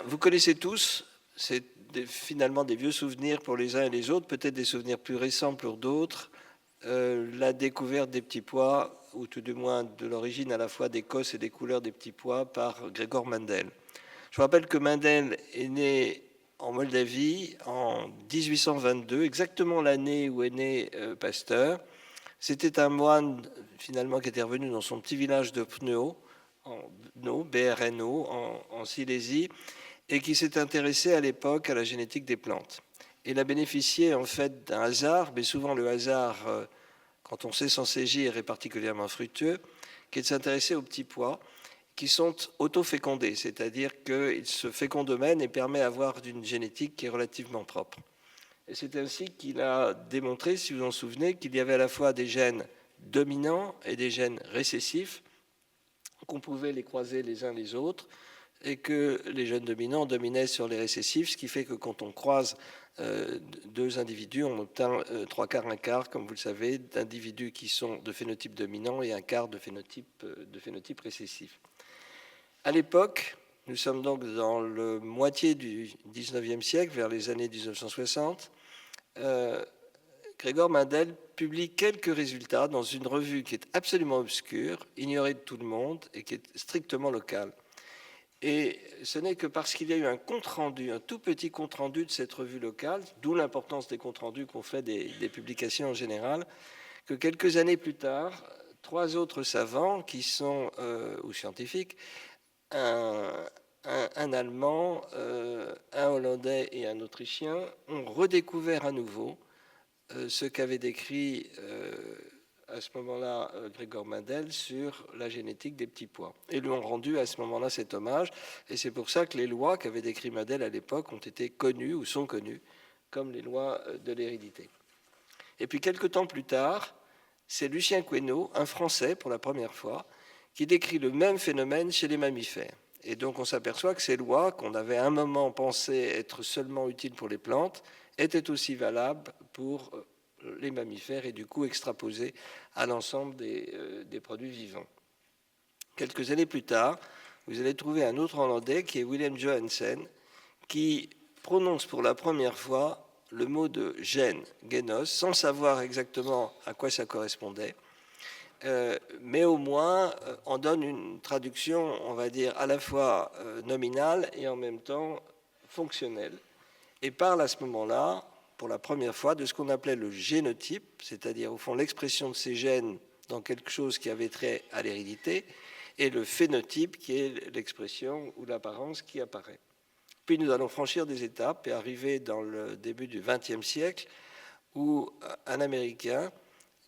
vous connaissez tous, c'est finalement des vieux souvenirs pour les uns et les autres, peut-être des souvenirs plus récents pour d'autres, la découverte des petits pois, ou tout du moins de l'origine à la fois des cosses et des couleurs des petits pois par Gregor Mendel. Je vous rappelle que Mendel est né en Moldavie en 1822, exactement l'année où est né Pasteur. C'était un moine finalement qui était revenu dans son petit village de Pneo, BRNO, en Silésie, et qui s'est intéressé à l'époque à la génétique des plantes. Il a bénéficié en fait d'un hasard, mais souvent le hasard, quand on sait s'en saisir, est particulièrement fructueux, qui est de s'intéresser aux petits pois qui sont auto-fécondés, c'est-à-dire qu'ils se fécondent eux-mêmes et permettent d'avoir une génétique qui est relativement propre. Et c'est ainsi qu'il a démontré, si vous vous en souvenez, qu'il y avait à la fois des gènes dominants et des gènes récessifs, qu'on pouvait les croiser les uns les autres, et que les gènes dominants dominaient sur les récessifs, ce qui fait que quand on croise deux individus, on obtient 3/4, 1/4, comme vous le savez, d'individus qui sont de phénotype dominant et 1/4 de phénotype récessif. À l'époque, nous sommes donc dans la moitié du 19e siècle, vers les années 1960, Gregor Mendel publie quelques résultats dans une revue qui est absolument obscure, ignorée de tout le monde et qui est strictement locale. Et ce n'est que parce qu'il y a eu un compte-rendu, un tout petit compte-rendu de cette revue locale, d'où l'importance des comptes-rendus qu'on fait des publications en général, que quelques années plus tard, 3 autres savants qui sont, ou scientifiques, un Allemand, un Hollandais et un Autrichien, ont redécouvert à nouveau ce qu'avait décrit à ce moment-là Gregor Mendel sur la génétique des petits pois. Et lui ont rendu à ce moment-là cet hommage. Et c'est pour ça que les lois qu'avait décrit Mendel à l'époque ont été connues ou sont connues comme les lois de l'hérédité. Et puis quelques temps plus tard, c'est Lucien Queneau, un Français pour la première fois, qui décrit le même phénomène chez les mammifères. Et donc on s'aperçoit que ces lois, qu'on avait à un moment pensé être seulement utiles pour les plantes, étaient aussi valables pour les mammifères et du coup extraposées à l'ensemble des produits vivants. Quelques années plus tard, vous allez trouver un autre Hollandais qui est Willem Johansen, qui prononce pour la première fois le mot de gène, génos, sans savoir exactement à quoi ça correspondait, mais au moins on donne une traduction, on va dire, à la fois nominale et en même temps fonctionnelle, et parle à ce moment-là, pour la première fois, de ce qu'on appelait le génotype, c'est-à-dire au fond l'expression de ces gènes dans quelque chose qui avait trait à l'hérédité, et le phénotype qui est l'expression ou l'apparence qui apparaît. Puis nous allons franchir des étapes et arriver dans le début du XXe siècle où un Américain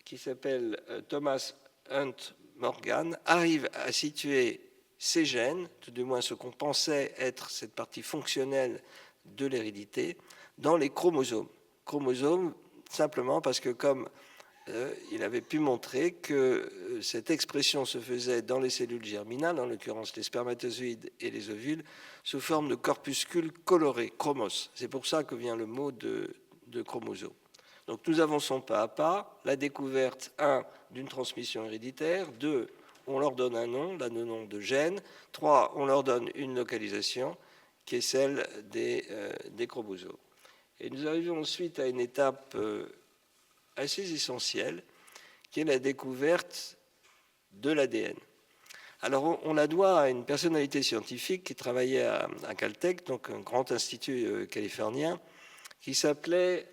qui s'appelle Thomas Hunt Morgan arrive à situer ces gènes, tout du moins ce qu'on pensait être cette partie fonctionnelle de l'hérédité, dans les chromosomes. Chromosomes simplement parce que comme il avait pu montrer que cette expression se faisait dans les cellules germinales, en l'occurrence les spermatozoïdes et les ovules, sous forme de corpuscules colorés, chromos. C'est pour ça que vient le mot de chromosome. Donc nous avançons pas à pas, la découverte, 1, d'une transmission héréditaire, 2, on leur donne un nom, le nom de gène, 3, on leur donne une localisation, qui est celle des chromosomes. Et nous arrivons ensuite à une étape assez essentielle, qui est la découverte de l'ADN. Alors on la doit à une personnalité scientifique qui travaillait à Caltech, donc un grand institut californien, qui s'appelait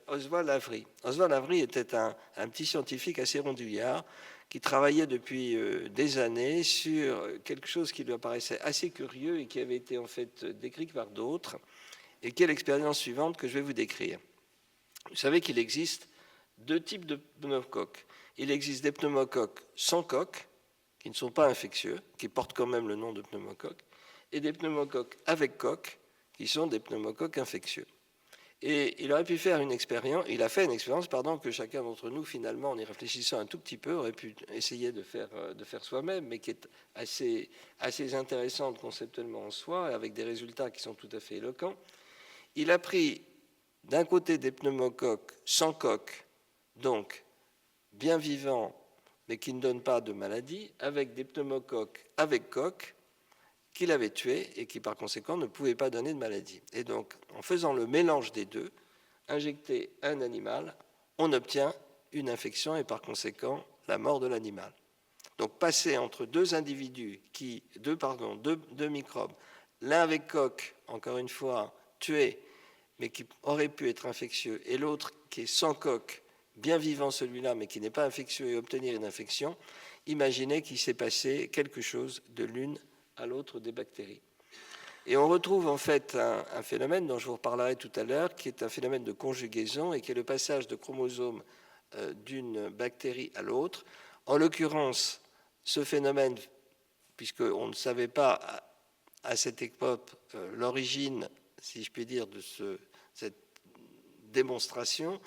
Oswald Avery. Oswald Avery était un petit scientifique assez rondouillard qui travaillait depuis des années sur quelque chose qui lui apparaissait assez curieux et qui avait été en fait décrit par d'autres, et qui est l'expérience suivante que je vais vous décrire. Vous savez qu'il existe 2 types de pneumocoques. Il existe des pneumocoques sans coque, qui ne sont pas infectieux, qui portent quand même le nom de pneumocoque, et des pneumocoques avec coque, qui sont des pneumocoques infectieux. Et il aurait pu faire une expérience, il a fait une expérience, que chacun d'entre nous, finalement, en y réfléchissant un tout petit peu, aurait pu essayer de faire soi-même, mais qui est assez intéressante conceptuellement en soi, avec des résultats qui sont tout à fait éloquents. Il a pris d'un côté des pneumocoques sans coque, donc bien vivants, mais qui ne donnent pas de maladie, avec des pneumocoques avec coque, qu'il avait tué et qui par conséquent ne pouvait pas donner de maladie. Et donc, en faisant le mélange des deux, injecter un animal, on obtient une infection et par conséquent la mort de l'animal. Donc passer entre deux individus, deux microbes, l'un avec coque, encore une fois, tué, mais qui aurait pu être infectieux, et l'autre qui est sans coque, bien vivant celui-là, mais qui n'est pas infectieux et obtenir une infection, imaginez qu'il s'est passé quelque chose de l'une à l'autre des bactéries. Et on retrouve en fait un phénomène dont je vous reparlerai tout à l'heure, qui est un phénomène de conjugaison et qui est le passage de chromosomes d'une bactérie à l'autre. En l'occurrence, ce phénomène, puisqu'on ne savait pas à cette époque l'origine, si je puis dire, de cette démonstration,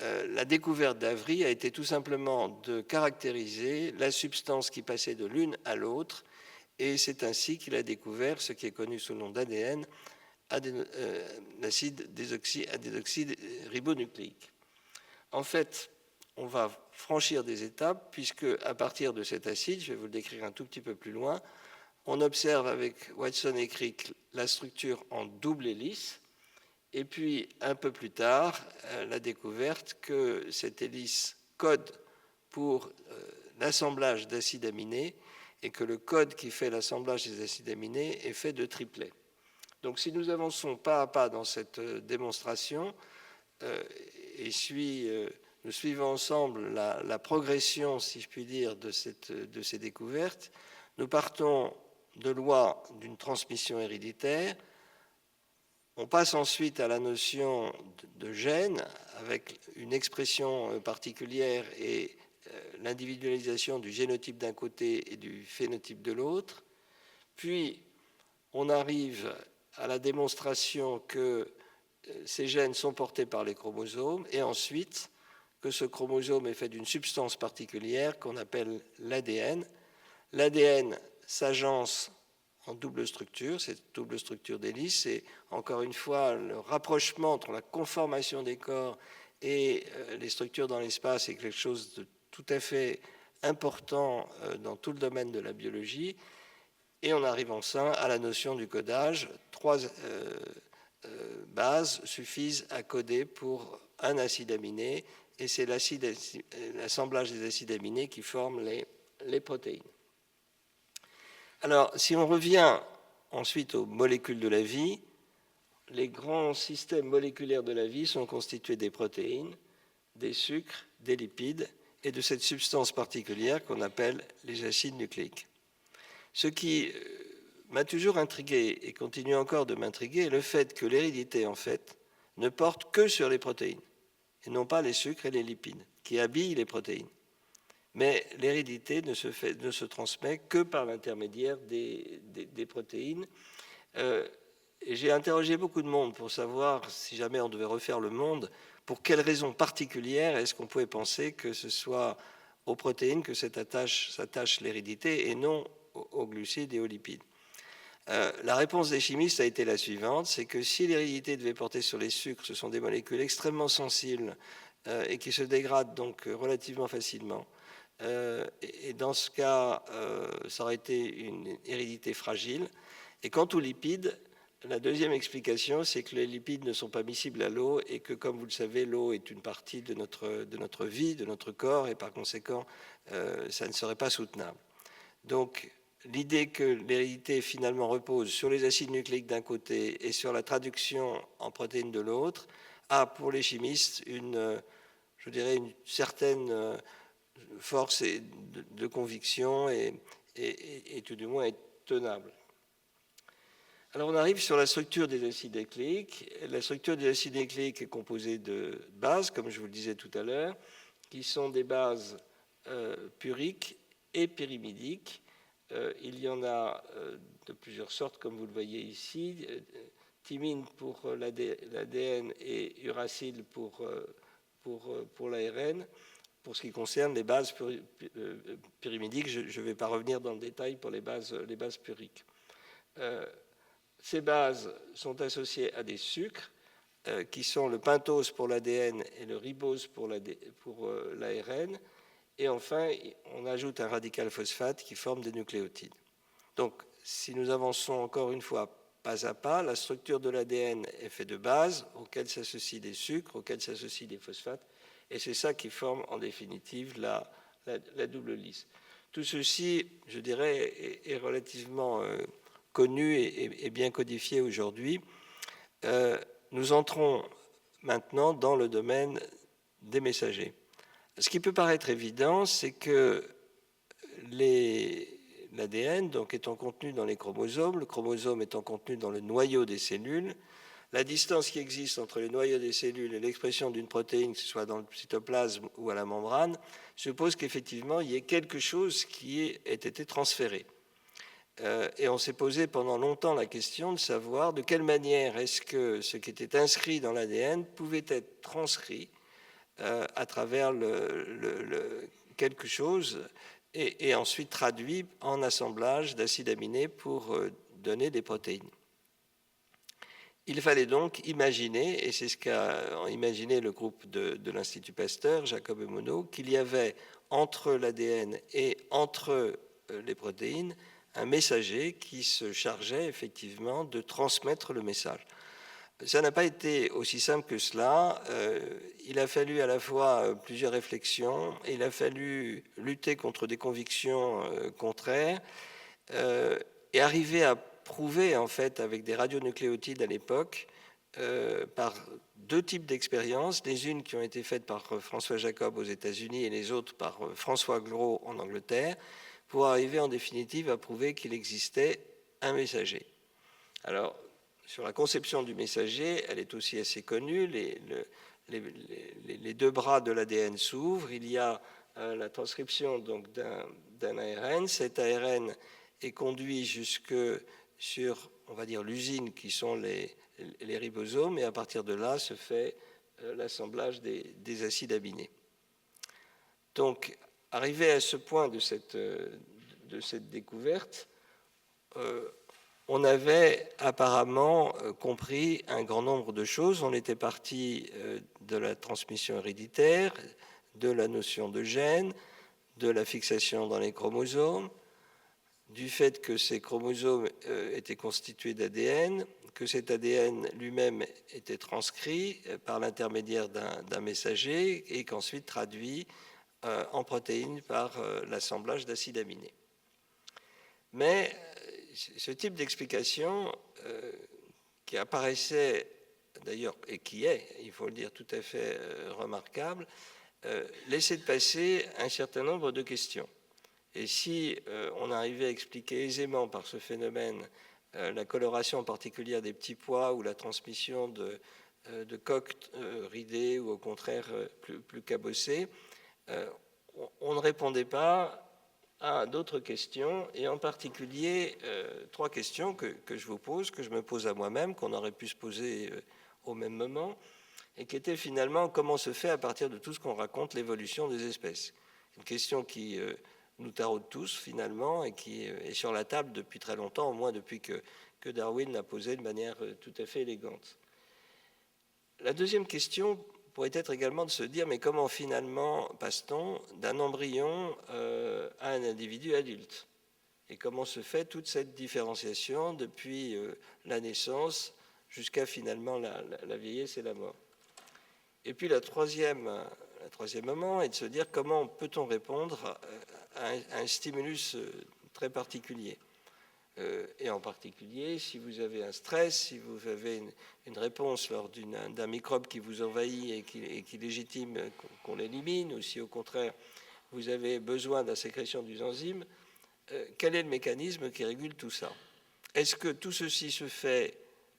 la découverte d'Avery a été tout simplement de caractériser la substance qui passait de l'une à l'autre, et c'est ainsi qu'il a découvert ce qui est connu sous le nom d'ADN, l'acide désoxyribonucléique. En fait, on va franchir des étapes, puisque à partir de cet acide, je vais vous le décrire un tout petit peu plus loin, on observe avec Watson et Crick la structure en double hélice, et puis un peu plus tard, la découverte que cette hélice code pour l'assemblage d'acides aminés, et que le code qui fait l'assemblage des acides aminés est fait de triplets. Donc si nous avançons pas à pas dans cette démonstration, et nous suivons ensemble la progression, si je puis dire, de ces découvertes, nous partons de lois d'une transmission héréditaire, on passe ensuite à la notion de gène, avec une expression particulière et l'individualisation du génotype d'un côté et du phénotype de l'autre. Puis, on arrive à la démonstration que ces gènes sont portés par les chromosomes, et ensuite que ce chromosome est fait d'une substance particulière qu'on appelle l'ADN. L'ADN s'agence en double structure, cette double structure d'hélice, c'est encore une fois le rapprochement entre la conformation des corps et les structures dans l'espace est quelque chose de tout à fait important dans tout le domaine de la biologie. Et on arrive enfin à la notion du codage. Trois bases suffisent à coder pour un acide aminé, et c'est l'assemblage des acides aminés qui forment les protéines. Alors, si on revient ensuite aux molécules de la vie, les grands systèmes moléculaires de la vie sont constitués des protéines, des sucres, des lipides et de cette substance particulière qu'on appelle les acides nucléiques. Ce qui m'a toujours intrigué et continue encore de m'intriguer est le fait que l'hérédité, en fait, ne porte que sur les protéines et non pas les sucres et les lipides qui habillent les protéines. Mais l'hérédité ne se transmet que par l'intermédiaire des protéines. Et j'ai interrogé beaucoup de monde pour savoir, si jamais on devait refaire le monde, pour quelles raisons particulières est-ce qu'on pouvait penser que ce soit aux protéines que s'attache l'hérédité et non aux glucides et aux lipides. La réponse des chimistes a été la suivante, c'est que si l'hérédité devait porter sur les sucres, ce sont des molécules extrêmement sensibles et qui se dégradent donc relativement facilement. Et dans ce cas, ça aurait été une hérédité fragile. Et quant aux lipides, la deuxième explication, c'est que les lipides ne sont pas miscibles à l'eau et que, comme vous le savez, l'eau est une partie de notre vie, de notre corps, et par conséquent, ça ne serait pas soutenable. Donc, l'idée que l'hérédité finalement repose sur les acides nucléiques d'un côté et sur la traduction en protéines de l'autre a, pour les chimistes, une certaine force de conviction et tout du moins est tenable. Alors on arrive sur la structure des acides nucléiques. La structure des acides nucléiques est composée de bases, comme je vous le disais tout à l'heure, qui sont des bases puriques et pyrimidiques. Il y en a de plusieurs sortes, comme vous le voyez ici. Thymine pour l'ADN et uracile pour l'ARN. Pour ce qui concerne les bases pyrimidiques, je ne vais pas revenir dans le détail pour les bases puriques. Ces bases sont associées à des sucres qui sont le pentose pour l'ADN et le ribose pour l'ARN. Et enfin, on ajoute un radical phosphate qui forme des nucléotides. Donc, si nous avançons encore une fois pas à pas, la structure de l'ADN est faite de bases auxquelles s'associent des sucres, auxquels s'associent des phosphates, et c'est ça qui forme en définitive la double hélice. Tout ceci, je dirais, est relativement connu et bien codifié aujourd'hui. Nous entrons maintenant dans le domaine des messagers. Ce qui peut paraître évident, c'est que l'ADN donc, étant contenu dans les chromosomes, le chromosome étant contenu dans le noyau des cellules, la distance qui existe entre le noyau des cellules et l'expression d'une protéine, que ce soit dans le cytoplasme ou à la membrane, suppose qu'effectivement il y ait quelque chose qui ait été transféré. Et on s'est posé pendant longtemps la question de savoir de quelle manière est-ce que ce qui était inscrit dans l'ADN pouvait être transcrit à travers quelque chose et ensuite traduit en assemblage d'acides aminés pour donner des protéines. Il fallait donc imaginer, et c'est ce qu'a imaginé le groupe de l'Institut Pasteur, Jacob et Monod, qu'il y avait entre l'ADN et entre les protéines un messager qui se chargeait effectivement de transmettre le message. Ça n'a pas été aussi simple que cela. Il a fallu à la fois plusieurs réflexions, et il a fallu lutter contre des convictions contraires et arriver à prouver en fait avec des radionucléotides à l'époque par deux types d'expériences, les unes qui ont été faites par François Jacob aux États-Unis et les autres par François Gros en Angleterre, pour arriver en définitive à prouver qu'il existait un messager. Alors, sur la conception du messager, elle est aussi assez connue. Les deux bras de l'ADN s'ouvrent. Il y a la transcription donc d'un ARN. Cet ARN est conduit jusque sur, on va dire, l'usine qui sont les ribosomes, et à partir de là se fait l'assemblage des acides aminés. Donc, arrivé à ce point de cette découverte, on avait apparemment compris un grand nombre de choses. On était parti de la transmission héréditaire, de la notion de gène, de la fixation dans les chromosomes, du fait que ces chromosomes étaient constitués d'ADN, que cet ADN lui-même était transcrit par l'intermédiaire d'un messager et qu'ensuite traduit en protéines par l'assemblage d'acides aminés. Mais ce type d'explication qui apparaissait d'ailleurs, et qui est, il faut le dire, tout à fait remarquable, laissait de passer un certain nombre de questions. Et si on arrivait à expliquer aisément par ce phénomène la coloration particulière des petits pois ou la transmission de coques ridées ou au contraire plus cabossées, on ne répondait pas à d'autres questions, et en particulier trois questions que je vous pose, que je me pose à moi-même, qu'on aurait pu se poser au même moment, et qui étaient finalement comment se fait à partir de tout ce qu'on raconte l'évolution des espèces. Une question qui nous taraude tous finalement et qui est sur la table depuis très longtemps, au moins depuis que Darwin l'a posée de manière tout à fait élégante. La deuxième question pourrait être également de se dire, mais comment finalement passe-t-on d'un embryon à un individu adulte? Et comment se fait toute cette différenciation depuis la naissance jusqu'à finalement la vieillesse et la mort? Et puis la troisième moment est de se dire comment peut-on répondre à un stimulus très particulier. Et en particulier, si vous avez un stress, si vous avez une réponse lors d'un microbe qui vous envahit et qui légitime qu'on l'élimine, ou si au contraire vous avez besoin de la sécrétion d'une enzyme, quel est le mécanisme qui régule tout ça? Est-ce que tout ceci se fait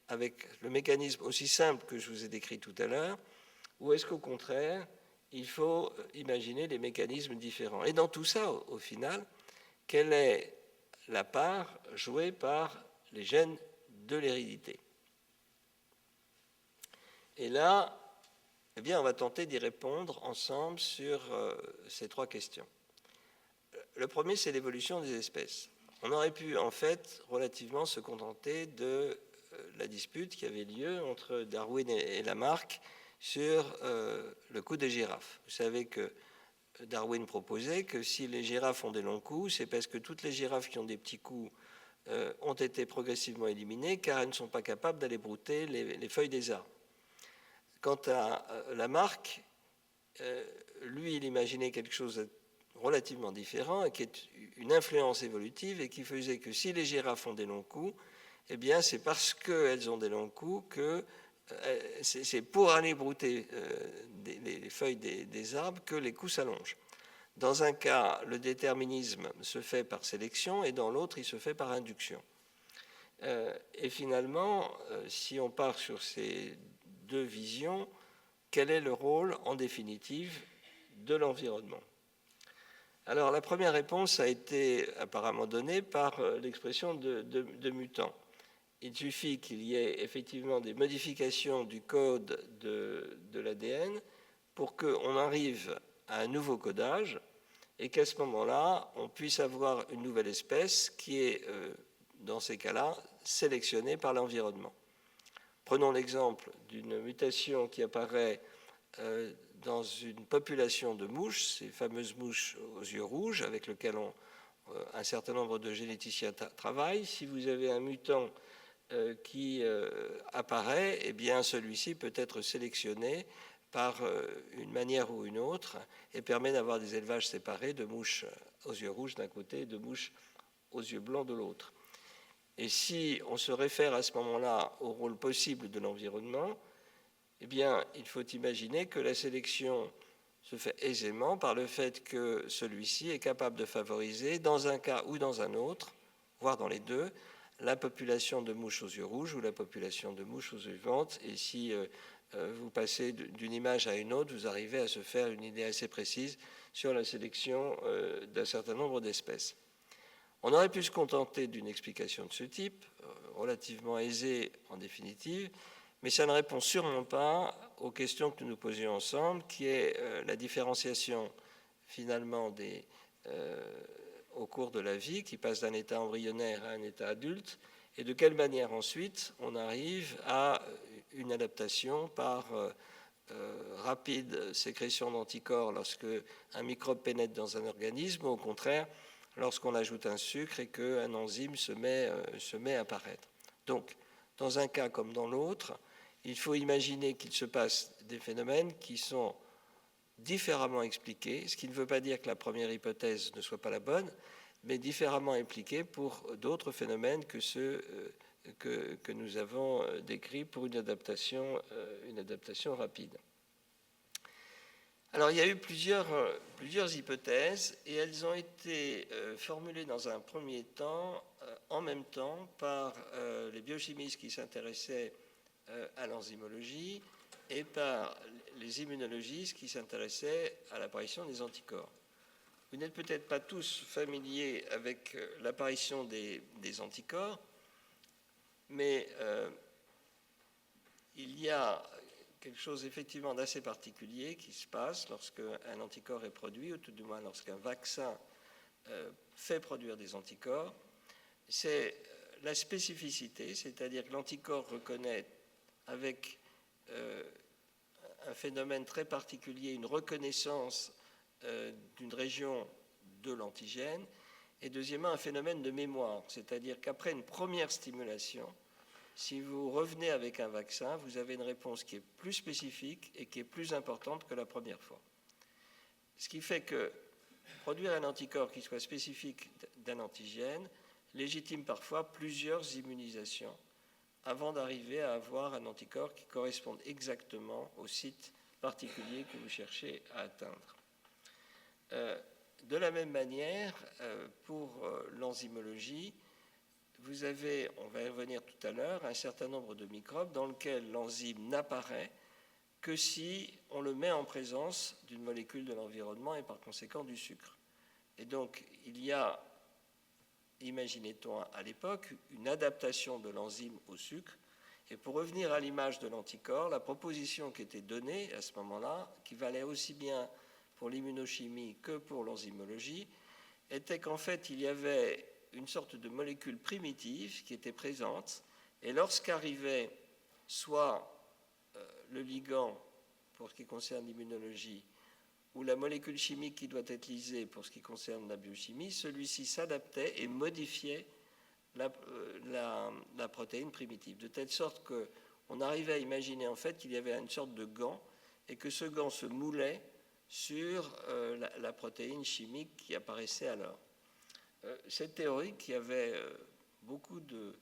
avec le mécanisme aussi simple que je vous ai décrit tout à l'heure, ou est-ce qu'au contraire, il faut imaginer des mécanismes différents? Et dans tout ça, au final, quelle est la part jouée par les gènes de l'hérédité? Et là, eh bien, on va tenter d'y répondre ensemble sur ces trois questions. Le premier, c'est l'évolution des espèces. On aurait pu, en fait, relativement se contenter de la dispute qui avait lieu entre Darwin et Lamarck sur le cou des girafes. Vous savez que Darwin proposait que si les girafes ont des longs coups, c'est parce que toutes les girafes qui ont des petits coups ont été progressivement éliminées car elles ne sont pas capables d'aller brouter les feuilles des arbres. Quant à Lamarck, lui, il imaginait quelque chose de relativement différent et qui est une influence évolutive et qui faisait que si les girafes ont des longs coups, eh bien c'est parce qu'elles ont des longs coups que c'est pour aller brouter les feuilles des arbres que les coups s'allongent. Dans un cas, le déterminisme se fait par sélection et dans l'autre, il se fait par induction. Et finalement, si on part sur ces deux visions, quel est le rôle, en définitive, de l'environnement? Alors, la première réponse a été apparemment donnée par l'expression de mutant. Il suffit qu'il y ait effectivement des modifications du code de l'ADN pour qu'on arrive à un nouveau codage et qu'à ce moment-là, on puisse avoir une nouvelle espèce qui est, dans ces cas-là, sélectionnée par l'environnement. Prenons l'exemple d'une mutation qui apparaît dans une population de mouches, ces fameuses mouches aux yeux rouges, avec lesquelles un certain nombre de généticiens travaillent. Si vous avez un mutant qui apparaît, eh bien celui-ci peut être sélectionné par une manière ou une autre et permet d'avoir des élevages séparés de mouches aux yeux rouges d'un côté et de mouches aux yeux blancs de l'autre. Et si on se réfère à ce moment-là au rôle possible de l'environnement, eh bien, il faut imaginer que la sélection se fait aisément par le fait que celui-ci est capable de favoriser, dans un cas ou dans un autre, voire dans les deux, la population de mouches aux yeux rouges ou la population de mouches aux yeux blancs. Et si vous passez d'une image à une autre, vous arrivez à se faire une idée assez précise sur la sélection d'un certain nombre d'espèces. On aurait pu se contenter d'une explication de ce type, relativement aisée en définitive, mais ça ne répond sûrement pas aux questions que nous nous posions ensemble, qui est la différenciation finalement au cours de la vie, qui passe d'un état embryonnaire à un état adulte, et de quelle manière ensuite on arrive à une adaptation par rapide sécrétion d'anticorps lorsque un microbe pénètre dans un organisme, ou au contraire, lorsqu'on ajoute un sucre et qu'un enzyme se met à apparaître. Donc, dans un cas comme dans l'autre, il faut imaginer qu'il se passe des phénomènes qui sont différemment expliqués, ce qui ne veut pas dire que la première hypothèse ne soit pas la bonne, mais différemment expliqués pour d'autres phénomènes que ceux que nous avons décrits pour une adaptation rapide. Alors, il y a eu plusieurs hypothèses et elles ont été formulées dans un premier temps, en même temps, par les biochimistes qui s'intéressaient à l'enzymologie et par les immunologistes qui s'intéressaient à l'apparition des anticorps. Vous n'êtes peut-être pas tous familiers avec l'apparition des anticorps, mais il y a quelque chose effectivement d'assez particulier qui se passe lorsqu'un anticorps est produit, ou tout du moins lorsqu'un vaccin fait produire des anticorps. C'est la spécificité, c'est-à-dire que l'anticorps reconnaît avec un phénomène très particulier une reconnaissance d'une région de l'antigène, et deuxièmement un phénomène de mémoire, c'est-à-dire qu'après une première stimulation, si vous revenez avec un vaccin, vous avez une réponse qui est plus spécifique et qui est plus importante que la première fois. Ce qui fait que produire un anticorps qui soit spécifique d'un antigène légitime parfois plusieurs immunisations avant d'arriver à avoir un anticorps qui corresponde exactement au site particulier que vous cherchez à atteindre. De la même manière, pour l'enzymologie, vous avez, on va y revenir tout à l'heure, un certain nombre de microbes dans lesquels l'enzyme n'apparaît que si on le met en présence d'une molécule de l'environnement et par conséquent du sucre. Et donc, il y a, imaginait-on à l'époque, une adaptation de l'enzyme au sucre. Et pour revenir à l'image de l'anticorps, la proposition qui était donnée à ce moment-là, qui valait aussi bien pour l'immunochimie que pour l'enzymologie, était qu'en fait, il y avait une sorte de molécule primitive qui était présente, et lorsqu'arrivait soit le ligand pour ce qui concerne l'immunologie, ou la molécule chimique qui doit être lysée pour ce qui concerne la biochimie, celui-ci s'adaptait et modifiait la protéine primitive, de telle sorte qu'on arrivait à imaginer en fait qu'il y avait une sorte de gant et que ce gant se moulait sur la protéine chimique qui apparaissait alors. Cette théorie, qui avait beaucoup de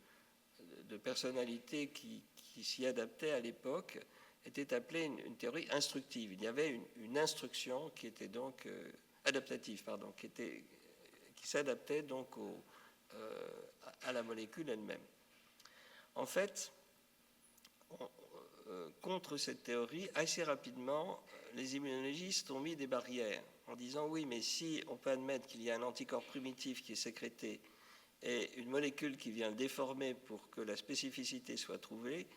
personnalités qui s'y adaptaient à l'époque, était appelée une théorie instructive. Il y avait une instruction qui était donc adaptative, pardon, qui s'adaptait donc à la molécule elle-même. En fait, contre cette théorie, assez rapidement, les immunologistes ont mis des barrières en disant oui, mais si on peut admettre qu'il y a un anticorps primitif qui est sécrété et une molécule qui vient le déformer pour que la spécificité soit trouvée,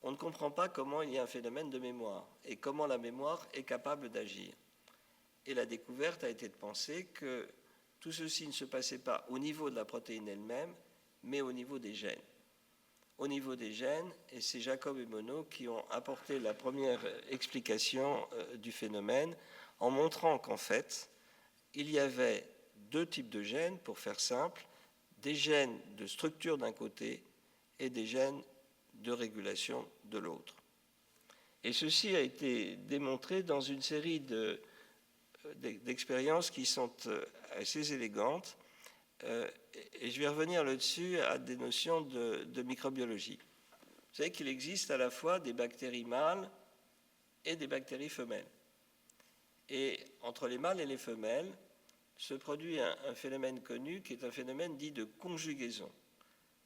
on ne comprend pas comment il y a un phénomène de mémoire et comment la mémoire est capable d'agir. Et la découverte a été de penser que tout ceci ne se passait pas au niveau de la protéine elle-même, mais au niveau des gènes. Au niveau des gènes, et c'est Jacob et Monod qui ont apporté la première explication du phénomène en montrant qu'en fait, il y avait deux types de gènes, pour faire simple, des gènes de structure d'un côté et des gènes de régulation de l'autre. Et ceci a été démontré dans une série d'expériences qui sont assez élégantes. Et je vais revenir là-dessus à des notions de microbiologie. Vous savez qu'il existe à la fois des bactéries mâles et des bactéries femelles. Et entre les mâles et les femelles se produit un phénomène connu qui est un phénomène dit de conjugaison.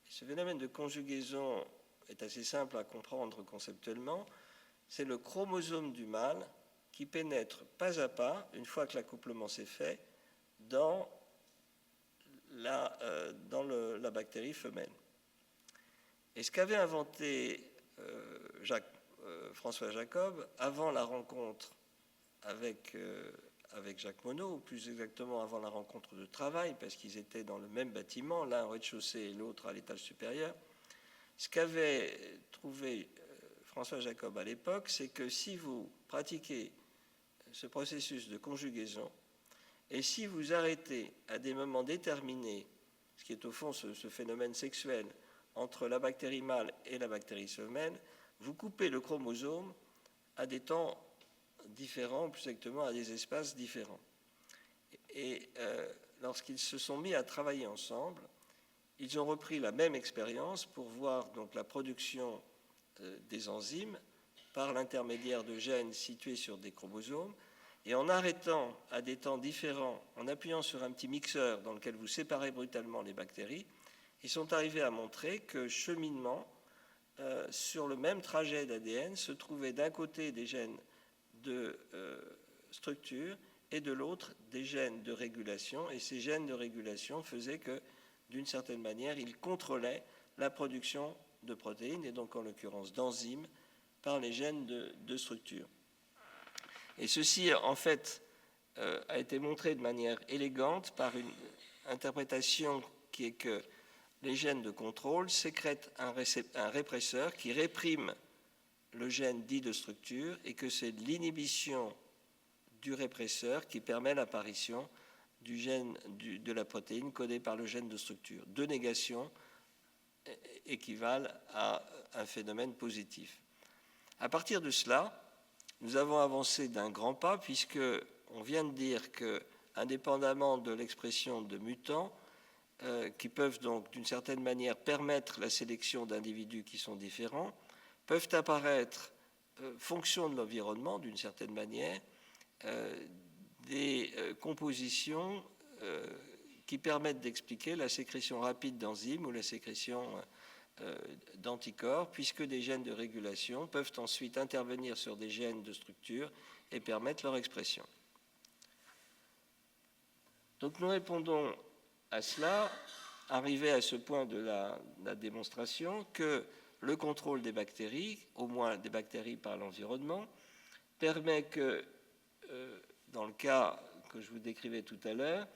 Ce phénomène de conjugaison est assez simple à comprendre conceptuellement. C'est le chromosome du mâle qui pénètre pas à pas, une fois que l'accouplement s'est fait, dans la bactérie femelle. Et ce qu'avait inventé François Jacob avant la rencontre avec Jacques Monod, ou plus exactement avant la rencontre de travail, parce qu'ils étaient dans le même bâtiment, l'un au rez-de-chaussée et l'autre à l'étage supérieur, ce qu'avait trouvé François Jacob à l'époque, c'est que si vous pratiquez ce processus de conjugaison, et si vous arrêtez à des moments déterminés, ce qui est au fond ce phénomène sexuel entre la bactérie mâle et la bactérie femelle, vous coupez le chromosome à des temps différents, plus exactement à des espaces différents. Et lorsqu'ils se sont mis à travailler ensemble, ils ont repris la même expérience pour voir donc la production des enzymes par l'intermédiaire de gènes situés sur des chromosomes. Et en arrêtant à des temps différents, en appuyant sur un petit mixeur dans lequel vous séparez brutalement les bactéries, ils sont arrivés à montrer que cheminement, sur le même trajet d'ADN, se trouvaient d'un côté des gènes de structure et de l'autre des gènes de régulation. Et ces gènes de régulation faisaient que, d'une certaine manière, ils contrôlaient la production de protéines, et donc en l'occurrence d'enzymes, par les gènes de structure. Et ceci, en fait, a été montré de manière élégante par une interprétation qui est que les gènes de contrôle sécrètent un répresseur qui réprime le gène dit de structure, et que c'est l'inhibition du répresseur qui permet l'apparition du gène de la protéine codée par le gène de structure. Deux négations équivalent à un phénomène positif. À partir de cela, nous avons avancé d'un grand pas, puisqu'on vient de dire que, indépendamment de l'expression de mutants, qui peuvent donc d'une certaine manière permettre la sélection d'individus qui sont différents, peuvent apparaître, fonction de l'environnement d'une certaine manière, des compositions qui permettent d'expliquer la sécrétion rapide d'enzymes ou la sécrétion d'anticorps, puisque des gènes de régulation peuvent ensuite intervenir sur des gènes de structure et permettre leur expression. Donc nous répondons à cela, arrivé à ce point de la démonstration, que le contrôle des bactéries, au moins des bactéries par l'environnement, permet que, dans le cas que je vous décrivais tout à l'heure,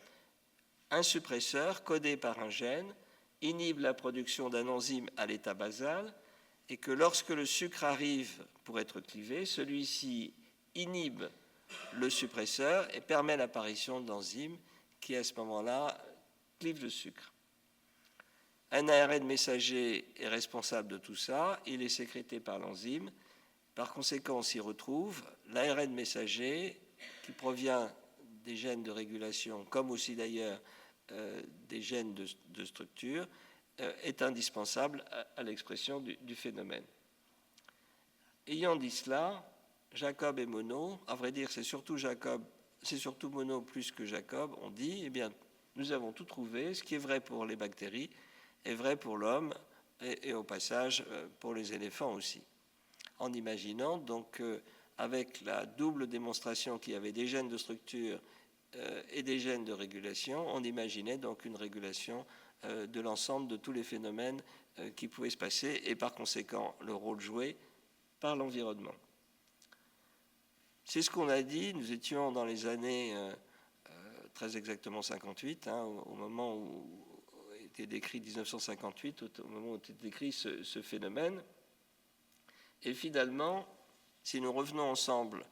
un suppresseur codé par un gène inhibe la production d'un enzyme à l'état basal, et que lorsque le sucre arrive pour être clivé, celui-ci inhibe le suppresseur et permet l'apparition d'enzymes qui, à ce moment-là, clivent le sucre. Un ARN messager est responsable de tout ça, il est sécrété par l'enzyme. Par conséquent, on s'y retrouve. L'ARN messager, qui provient des gènes de régulation, comme aussi d'ailleurs des gènes de structure, est indispensable à l'expression du phénomène. Ayant dit cela, Jacob et Monod, à vrai dire c'est surtout Monod plus que Jacob, ont dit, eh bien, nous avons tout trouvé, ce qui est vrai pour les bactéries est vrai pour l'homme et au passage pour les éléphants aussi. En imaginant donc avec la double démonstration qu'il y avait des gènes de structure et des gènes de régulation, on imaginait donc une régulation de l'ensemble de tous les phénomènes qui pouvaient se passer et par conséquent le rôle joué par l'environnement. C'est ce qu'on a dit, nous étions dans les années très exactement 58, au moment où était décrit 1958, au moment où était décrit ce phénomène. Et finalement, si nous revenons ensemble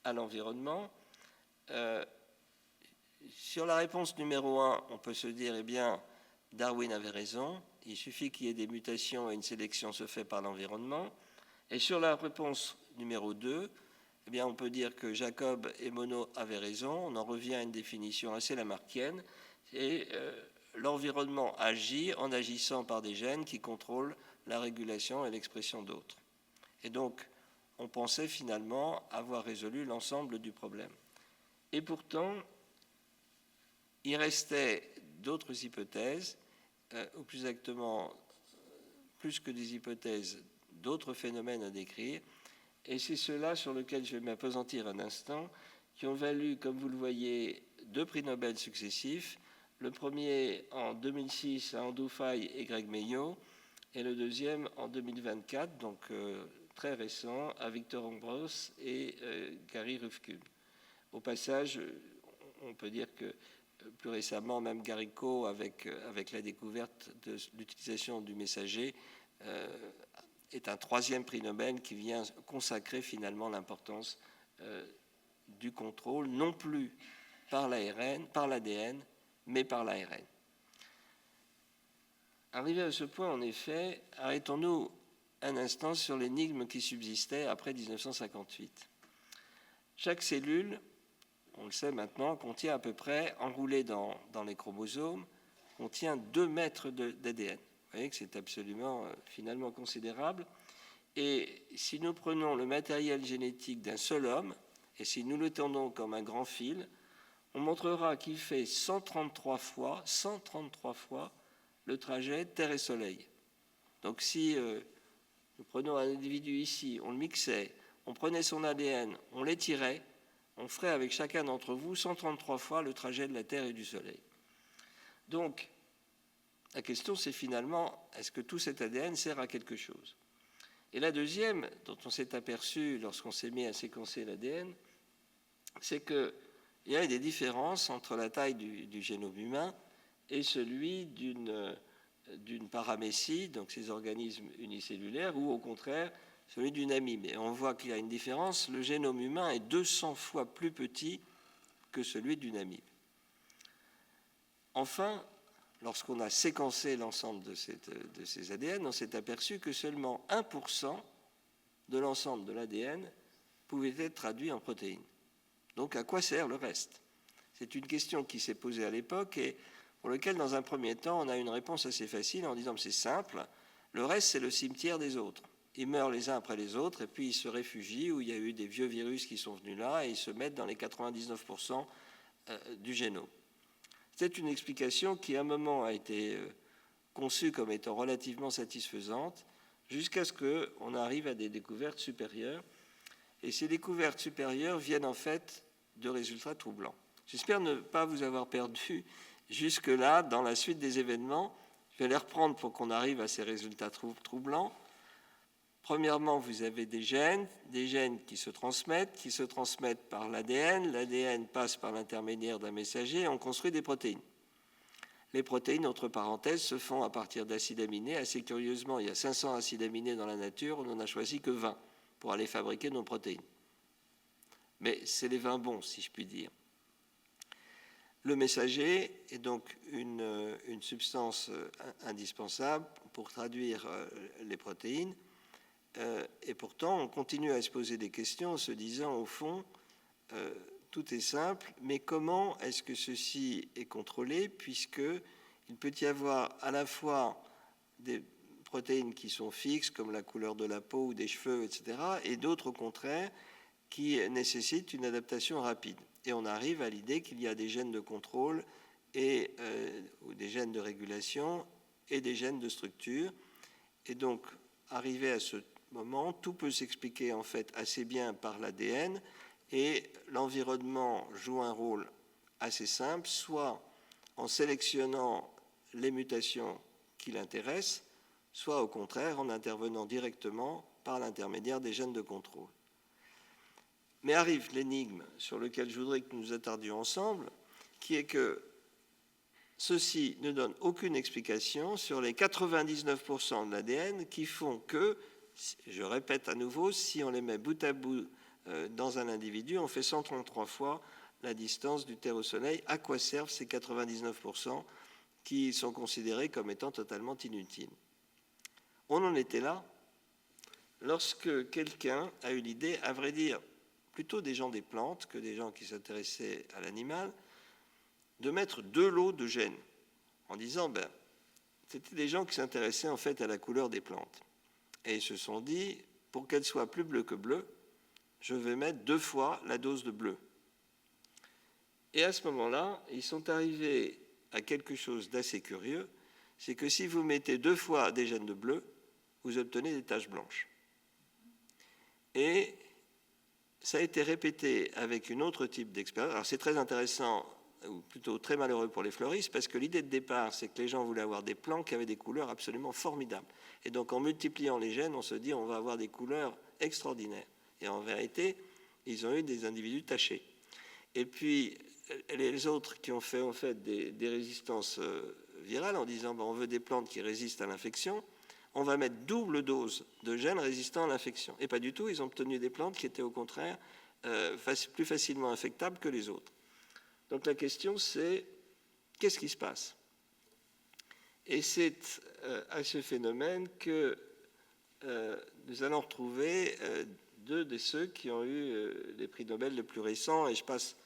à l'environnement, sur la réponse numéro 1, on peut se dire, eh bien, Darwin avait raison, il suffit qu'il y ait des mutations et une sélection se fait par l'environnement. Et sur la réponse numéro 2, eh bien, on peut dire que Jacob et Monod avaient raison, on en revient à une définition assez lamarckienne, et l'environnement agit en agissant par des gènes qui contrôlent la régulation et l'expression d'autres. Et donc, on pensait finalement avoir résolu l'ensemble du problème. Et pourtant, il restait d'autres hypothèses, ou plus exactement, plus que des hypothèses, d'autres phénomènes à décrire, et c'est cela sur lequel je vais m'appesantir un instant, qui ont valu, comme vous le voyez, 2 prix Nobel successifs, le premier en 2006 à Andrew Fay et Greg Mayo, et le deuxième en 2024, donc très récent, à Victor Ambros et Gary Ruvkub. Au passage, on peut dire que plus récemment, même Gary Coe, avec la découverte de l'utilisation du messager, est un 3e prix Nobel qui vient consacrer finalement l'importance du contrôle, non plus par l'ADN, mais par l'ARN. Arrivé à ce point, en effet, arrêtons-nous un instant sur l'énigme qui subsistait après 1958. Chaque cellule, on le sait maintenant, contient à peu près, enroulée dans les chromosomes, contient 2 mètres d'ADN. Vous voyez que c'est absolument finalement considérable. Et si nous prenons le matériel génétique d'un seul homme, et si nous le tendons comme un grand fil, on montrera qu'il fait 133 fois le trajet Terre et Soleil. Donc si nous prenons un individu ici, on le mixait, on prenait son ADN, on l'étirait, on ferait avec chacun d'entre vous 133 fois le trajet de la Terre et du Soleil. Donc, la question c'est finalement, est-ce que tout cet ADN sert à quelque chose ? Et la deuxième, dont on s'est aperçu lorsqu'on s'est mis à séquencer l'ADN, c'est qu'il y a des différences entre la taille du génome humain et celui d'une paramécie, donc ces organismes unicellulaires, ou au contraire celui d'une amibe. Et on voit qu'il y a une différence, le génome humain est 200 fois plus petit que celui d'une amibe. Enfin, lorsqu'on a séquencé l'ensemble de ces ADN, on s'est aperçu que seulement 1% de l'ensemble de l'ADN pouvait être traduit en protéines. Donc à quoi sert le reste ? C'est une question qui s'est posée à l'époque et pour laquelle, dans un premier temps, on a une réponse assez facile en disant que c'est simple, le reste c'est le cimetière des autres. Ils meurent les uns après les autres et puis ils se réfugient où il y a eu des vieux virus qui sont venus là et ils se mettent dans les 99% du génome. C'est une explication qui à un moment a été conçue comme étant relativement satisfaisante jusqu'à ce qu'on arrive à des découvertes supérieures. Et ces découvertes supérieures viennent en fait de résultats troublants. J'espère ne pas vous avoir perdu jusque-là dans la suite des événements. Je vais les reprendre pour qu'on arrive à ces résultats troublants. Premièrement, vous avez des gènes qui se transmettent par l'ADN. L'ADN passe par l'intermédiaire d'un messager et on construit des protéines. Les protéines, entre parenthèses, se font à partir d'acides aminés. Assez curieusement, il y a 500 acides aminés dans la nature, on n'en a choisi que 20 pour aller fabriquer nos protéines. Mais c'est les 20 bons, si je puis dire. Le messager est donc une substance indispensable pour traduire les protéines. Et pourtant, on continue à se poser des questions en se disant, au fond, tout est simple, mais comment est-ce que ceci est contrôlé, puisqu'il peut y avoir à la fois des protéines qui sont fixes, comme la couleur de la peau ou des cheveux, etc., et d'autres, au contraire, qui nécessitent une adaptation rapide. Et on arrive à l'idée qu'il y a des gènes de contrôle ou des gènes de régulation et des gènes de structure. Et donc, arrivé à ce moment, tout peut s'expliquer en fait assez bien par l'ADN, et l'environnement joue un rôle assez simple, soit en sélectionnant les mutations qui l'intéressent, soit au contraire en intervenant directement par l'intermédiaire des gènes de contrôle. Mais arrive l'énigme sur laquelle je voudrais que nous nous attardions ensemble, qui est que ceci ne donne aucune explication sur les 99% de l'ADN qui font que, je répète à nouveau, si on les met bout à bout dans un individu, on fait 133 fois la distance du Terre au Soleil. À quoi servent ces 99% qui sont considérés comme étant totalement inutiles? On en était là lorsque quelqu'un a eu l'idée, à vrai dire, plutôt des gens des plantes que des gens qui s'intéressaient à l'animal, de mettre 2 lots de gènes, en disant, c'était des gens qui s'intéressaient en fait à la couleur des plantes. Et ils se sont dit, pour qu'elle soit plus bleue que bleue, je vais mettre 2 fois la dose de bleu. Et à ce moment-là, ils sont arrivés à quelque chose d'assez curieux, c'est que si vous mettez 2 fois des gènes de bleu, vous obtenez des taches blanches. Et ça a été répété avec une autre type d'expérience. Alors c'est très intéressant, ou plutôt très malheureux pour les fleuristes, parce que l'idée de départ, c'est que les gens voulaient avoir des plants qui avaient des couleurs absolument formidables. Et donc en multipliant les gènes, on se dit on va avoir des couleurs extraordinaires. Et en vérité, ils ont eu des individus tachés. Et puis les autres qui ont fait en fait des résistances virales en disant on veut des plantes qui résistent à l'infection, on va mettre double dose de gènes résistants à l'infection. Et pas du tout, ils ont obtenu des plantes qui étaient au contraire plus facilement infectables que les autres. Donc la question c'est, qu'est-ce qui se passe? Et c'est à ce phénomène que nous allons retrouver 2 de ceux qui ont eu les prix Nobel les plus récents, et je passe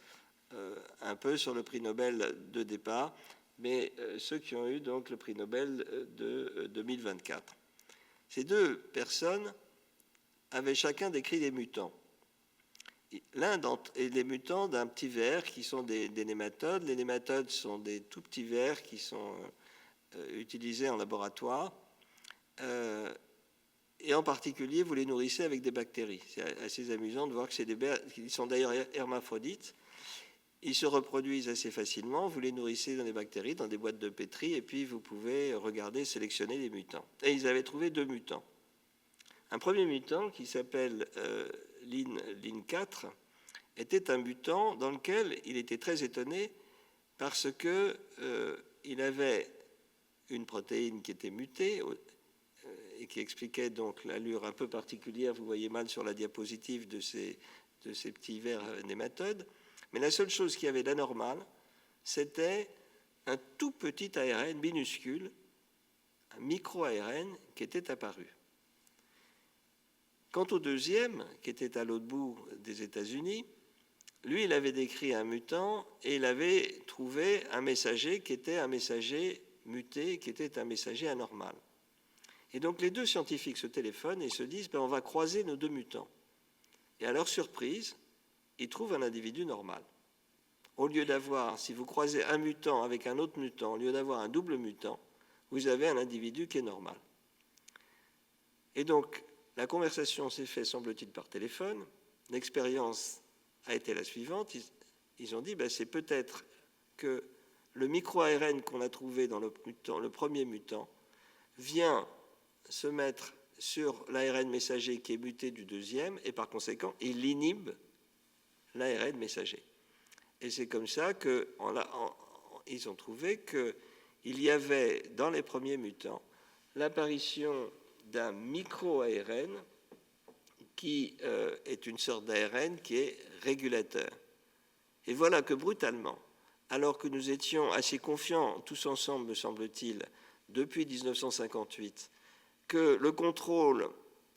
un peu sur le prix Nobel de départ, mais ceux qui ont eu donc le prix Nobel de 2024. Ces 2 personnes avaient chacun décrit des mutants. L'un d'entre eux est des mutants d'un petit ver qui sont des nématodes. Les nématodes sont des tout petits vers qui sont utilisés en laboratoire. Et en particulier, vous les nourrissez avec des bactéries. C'est assez amusant de voir que c'est des vers qui sont d'ailleurs hermaphrodites. Ils se reproduisent assez facilement. Vous les nourrissez dans des bactéries, dans des boîtes de pétri, et puis vous pouvez regarder, sélectionner les mutants. Et ils avaient trouvé 2 mutants. Un premier mutant qui s'appelle LIN4 était un mutant dans lequel il était très étonné parce qu'il avait une protéine qui était mutée et qui expliquait donc l'allure un peu particulière, vous voyez mal sur la diapositive, de ces petits vers nématodes. Mais la seule chose qu'il y avait d'anormal, c'était un tout petit ARN minuscule, un micro-ARN qui était apparu. Quant au deuxième, qui était à l'autre bout des États-Unis, lui, il avait décrit un mutant et il avait trouvé un messager qui était un messager muté, qui était un messager anormal. Et donc les 2 scientifiques se téléphonent et se disent on va croiser nos 2 mutants. Et à leur surprise, ils trouvent un individu normal. Au lieu d'avoir, si vous croisez un mutant avec un autre mutant, au lieu d'avoir un double mutant, vous avez un individu qui est normal. Et donc, la conversation s'est faite, semble-t-il, par téléphone. L'expérience a été la suivante. Ils ont dit, c'est peut-être que le micro-ARN qu'on a trouvé dans le premier mutant vient se mettre sur l'ARN messager qui est muté du deuxième, et par conséquent, il inhibe l'ARN messager. Et c'est comme ça qu'ils ont trouvé qu'il y avait dans les premiers mutants l'apparition d'un micro-ARN qui est une sorte d'ARN qui est régulateur. Et voilà que brutalement, alors que nous étions assez confiants, tous ensemble, me semble-t-il, depuis 1958, que le contrôle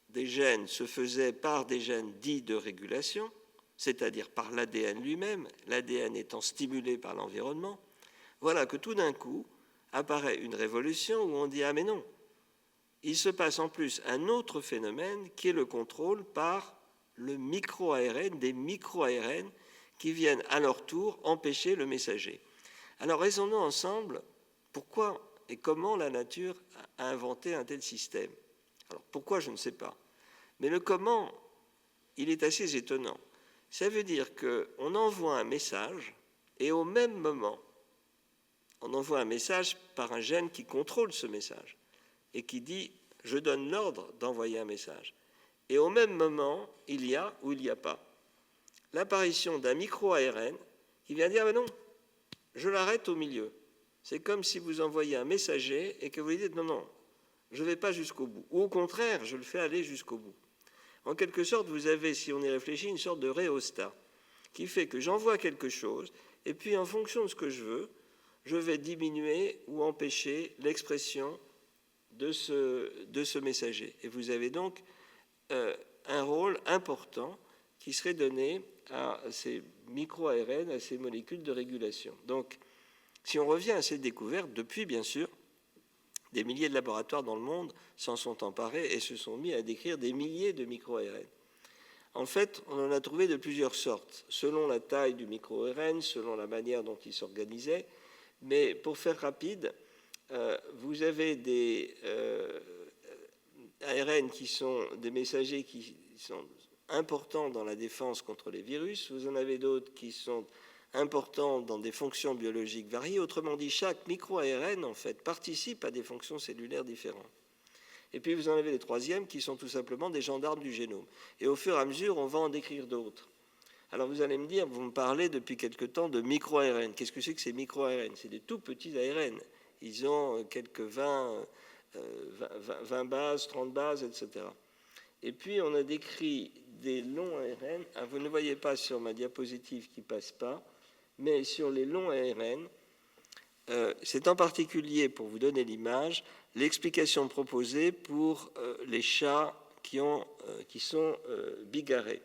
des gènes se faisait par des gènes dits de régulation, c'est-à-dire par l'ADN lui-même, l'ADN étant stimulé par l'environnement, voilà que tout d'un coup apparaît une révolution où on dit « Ah mais non, il se passe en plus un autre phénomène qui est le contrôle par le micro-ARN, des micro-ARN qui viennent à leur tour empêcher le messager. » Alors raisonnons ensemble pourquoi et comment la nature a inventé un tel système. Alors pourquoi, je ne sais pas. Mais le comment, il est assez étonnant. Ça veut dire qu'on envoie un message et au même moment, on envoie un message par un gène qui contrôle ce message et qui dit « je donne l'ordre d'envoyer un message ». Et au même moment, il y a ou il n'y a pas l'apparition d'un micro-ARN qui vient dire « non, je l'arrête au milieu ». C'est comme si vous envoyez un messager et que vous lui dites « non, non, je ne vais pas jusqu'au bout ». Ou au contraire, je le fais aller jusqu'au bout. En quelque sorte, vous avez, si on y réfléchit, une sorte de rhéostat qui fait que j'envoie quelque chose et puis en fonction de ce que je veux, je vais diminuer ou empêcher l'expression de ce messager. Et vous avez donc un rôle important qui serait donné à ces micro-ARN, à ces molécules de régulation. Donc, si on revient à cette découverte, depuis, bien sûr, des milliers de laboratoires dans le monde s'en sont emparés et se sont mis à décrire des milliers de micro-ARN. En fait, on en a trouvé de plusieurs sortes, selon la taille du micro-ARN, selon la manière dont il s'organisait. Mais pour faire rapide, vous avez des ARN qui sont des messagers qui sont importants dans la défense contre les virus. Vous en avez d'autres qui sont importants dans des fonctions biologiques variées. Autrement dit, chaque micro-ARN, en fait, participe à des fonctions cellulaires différentes. Et puis vous en avez les troisièmes qui sont tout simplement des gendarmes du génome. Et au fur et à mesure, on va en décrire d'autres. Alors vous allez me dire, vous me parlez depuis quelque temps de micro-ARN. Qu'est-ce que c'est que ces micro-ARN? C'est des tout petits ARN. Ils ont quelques 20 bases, 30 bases, etc. Et puis on a décrit des longs ARN. Ah, vous ne voyez pas sur ma diapositive qui ne passe pas, mais sur les longs ARN, c'est en particulier, pour vous donner l'image, l'explication proposée pour les chats qui sont bigarrés.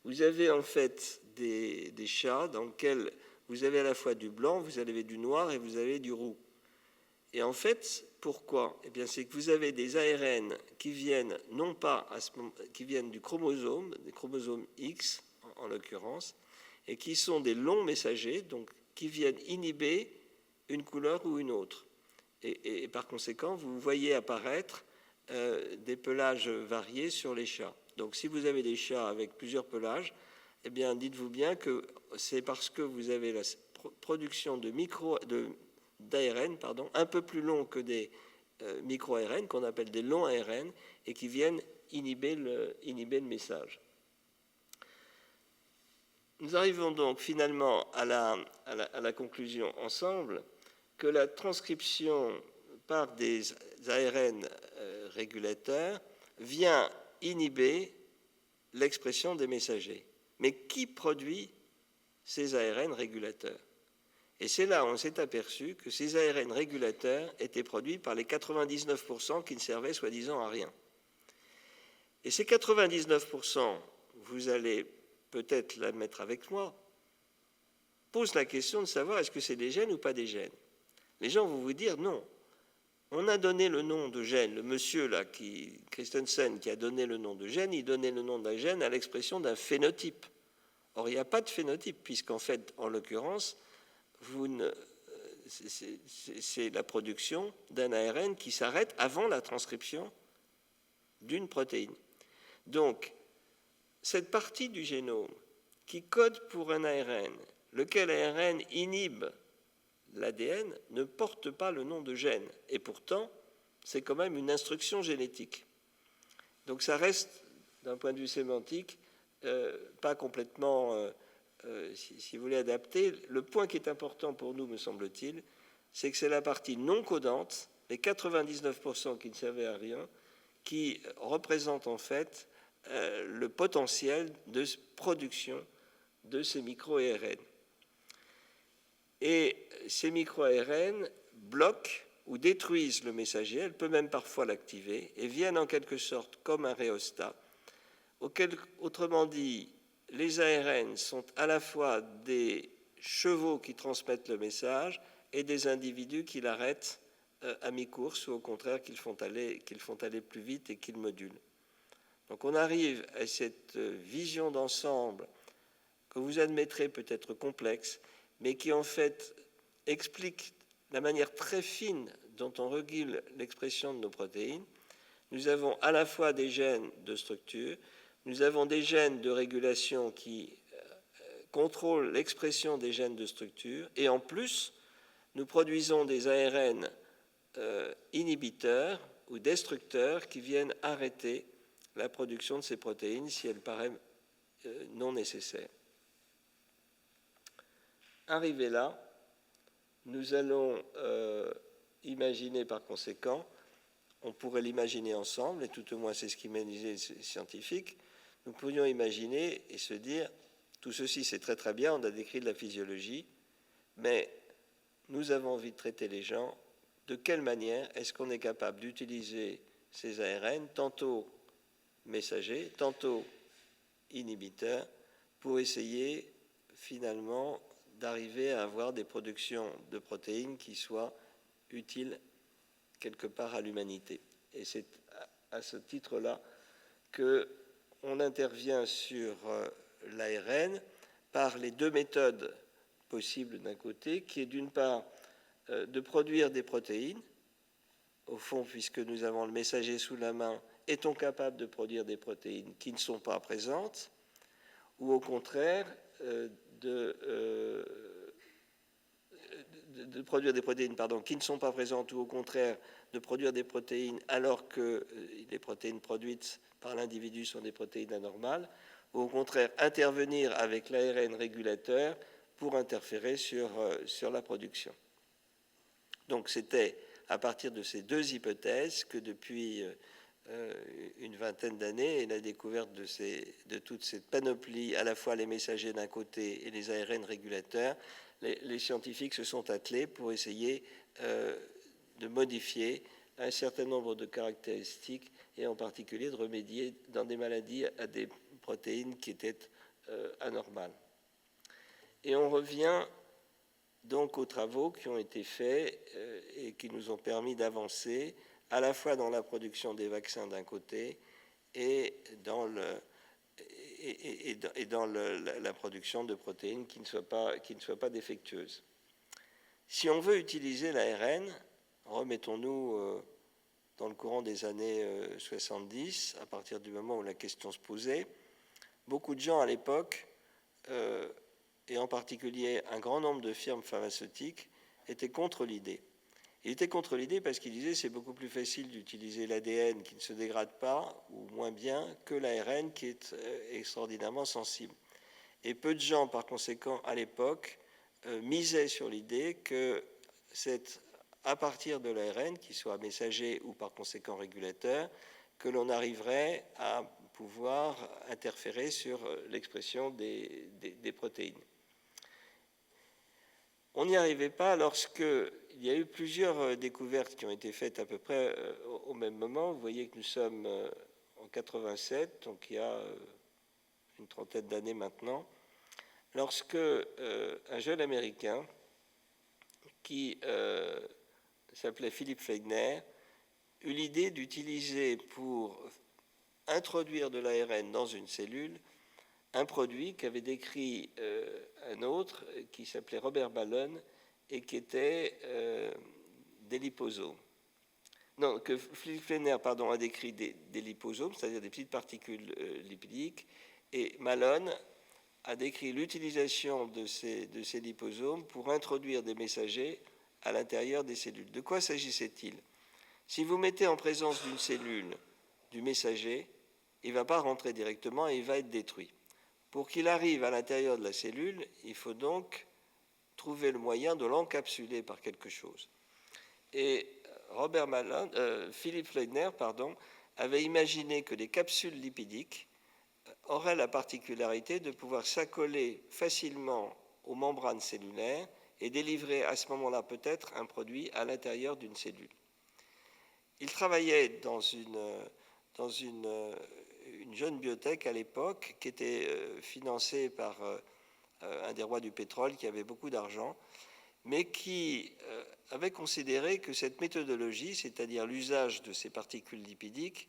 Vous avez en fait des chats dans lesquels vous avez à la fois du blanc, vous avez du noir et vous avez du roux. Et en fait, pourquoi? Eh bien, c'est que vous avez des ARN qui viennent non pas qui viennent du chromosome, des chromosomes X en l'occurrence, et qui sont des longs messagers, donc qui viennent inhiber une couleur ou une autre. Et par conséquent, vous voyez apparaître des pelages variés sur les chats. Donc si vous avez des chats avec plusieurs pelages, eh bien dites-vous bien que c'est parce que vous avez la production d'ARN un peu plus long que des micro-ARN, qu'on appelle des longs ARN, et qui viennent inhiber le message. Nous arrivons donc finalement à la conclusion ensemble que la transcription par des ARN régulateurs vient inhiber l'expression des messagers. Mais qui produit ces ARN régulateurs? Et c'est là où on s'est aperçu que ces ARN régulateurs étaient produits par les 99% qui ne servaient soi-disant à rien. Et ces 99%, vous allez peut-être l'admettre avec moi, posent la question de savoir est-ce que c'est des gènes ou pas des gènes. Les gens vont vous dire non. On a donné le nom de gène, le monsieur là, Christensen, qui a donné le nom de gène, il donnait le nom d'un gène à l'expression d'un phénotype. Or, il n'y a pas de phénotype, puisqu'en fait, en l'occurrence, c'est la production d'un ARN qui s'arrête avant la transcription d'une protéine. Donc, cette partie du génome qui code pour un ARN, lequel ARN inhibe l'ADN, ne porte pas le nom de gène. Et pourtant, c'est quand même une instruction génétique. Donc ça reste, d'un point de vue sémantique, pas complètement, si vous voulez, adapté. Le point qui est important pour nous, me semble-t-il, c'est que c'est la partie non codante, les 99% qui ne servaient à rien, qui représente en fait le potentiel de production de ces micro-ARN. Et ces micro-ARN bloquent ou détruisent le messager, elle peut même parfois l'activer, et viennent en quelque sorte comme un rhéostat, autrement dit, les ARN sont à la fois des chevaux qui transmettent le message et des individus qui l'arrêtent à mi-course ou au contraire qu'ils font aller plus vite et qu'ils modulent. Donc on arrive à cette vision d'ensemble que vous admettrez peut-être complexe, mais qui en fait explique la manière très fine dont on régule l'expression de nos protéines. Nous avons à la fois des gènes de structure, nous avons des gènes de régulation qui contrôlent l'expression des gènes de structure, et en plus, nous produisons des ARN inhibiteurs ou destructeurs qui viennent arrêter la production de ces protéines si elle paraît non nécessaire. Arrivé là, nous allons imaginer par conséquent, on pourrait l'imaginer ensemble, et tout au moins c'est ce qu'imaginaient les scientifiques, nous pourrions imaginer et se dire, tout ceci c'est très très bien, on a décrit de la physiologie, mais nous avons envie de traiter les gens, de quelle manière est-ce qu'on est capable d'utiliser ces ARN, tantôt messagers, tantôt inhibiteurs, pour essayer finalement d'arriver à avoir des productions de protéines qui soient utiles quelque part à l'humanité. Et c'est à ce titre-là qu'on intervient sur l'ARN par les deux méthodes possibles d'un côté, qui est d'une part de produire des protéines. Au fond, puisque nous avons le messager sous la main, est-on capable de produire des protéines qui ne sont pas présentes, ou au contraire de produire des protéines qui ne sont pas présentes, ou au contraire de produire des protéines alors que les protéines produites par l'individu sont des protéines anormales, ou au contraire intervenir avec l'ARN régulateur pour interférer sur la production. Donc c'était à partir de ces deux hypothèses que depuis une vingtaine d'années et la découverte de toute cette panoplie, à la fois les messagers d'un côté et les ARN régulateurs, les scientifiques se sont attelés pour essayer de modifier un certain nombre de caractéristiques et en particulier de remédier dans des maladies à des protéines qui étaient anormales. Et on revient donc aux travaux qui ont été faits et qui nous ont permis d'avancer à la fois dans la production des vaccins d'un côté et dans la production de protéines qui ne soient pas défectueuses. Si on veut utiliser l'ARN, remettons-nous dans le courant des années 70, à partir du moment où la question se posait, beaucoup de gens à l'époque, et en particulier un grand nombre de firmes pharmaceutiques, étaient contre l'idée. Il était contre l'idée parce qu'il disait que c'est beaucoup plus facile d'utiliser l'ADN qui ne se dégrade pas, ou moins bien, que l'ARN qui est extraordinairement sensible. Et peu de gens, par conséquent, à l'époque, misaient sur l'idée que c'est à partir de l'ARN, qu'il soit messager ou par conséquent régulateur, que l'on arriverait à pouvoir interférer sur l'expression des protéines. On n'y arrivait pas lorsqu'il y a eu plusieurs découvertes qui ont été faites à peu près au même moment. Vous voyez que nous sommes en 87, donc il y a une trentaine d'années maintenant, lorsque un jeune Américain qui s'appelait Philippe Fleigner eut l'idée d'utiliser pour introduire de l'ARN dans une cellule un produit qu'avait décrit un autre qui s'appelait Robert Ballon et qui était des liposomes. Non, que Philippe Fleigner a décrit des liposomes, c'est-à-dire des petites particules lipidiques, et Malone a décrit l'utilisation de ces liposomes pour introduire des messagers à l'intérieur des cellules. De quoi s'agissait-il ? Si vous mettez en présence d'une cellule du messager, il ne va pas rentrer directement et il va être détruit. Pour qu'il arrive à l'intérieur de la cellule, il faut donc trouver le moyen de l'encapsuler par quelque chose. Et Philippe Fleigner avait imaginé que les capsules lipidiques auraient la particularité de pouvoir s'accoler facilement aux membranes cellulaires et délivrer à ce moment-là peut-être un produit à l'intérieur d'une cellule. Il travaillait dans une jeune biotech à l'époque qui était financée par un des rois du pétrole qui avait beaucoup d'argent, mais qui avait considéré que cette méthodologie, c'est-à-dire l'usage de ces particules lipidiques,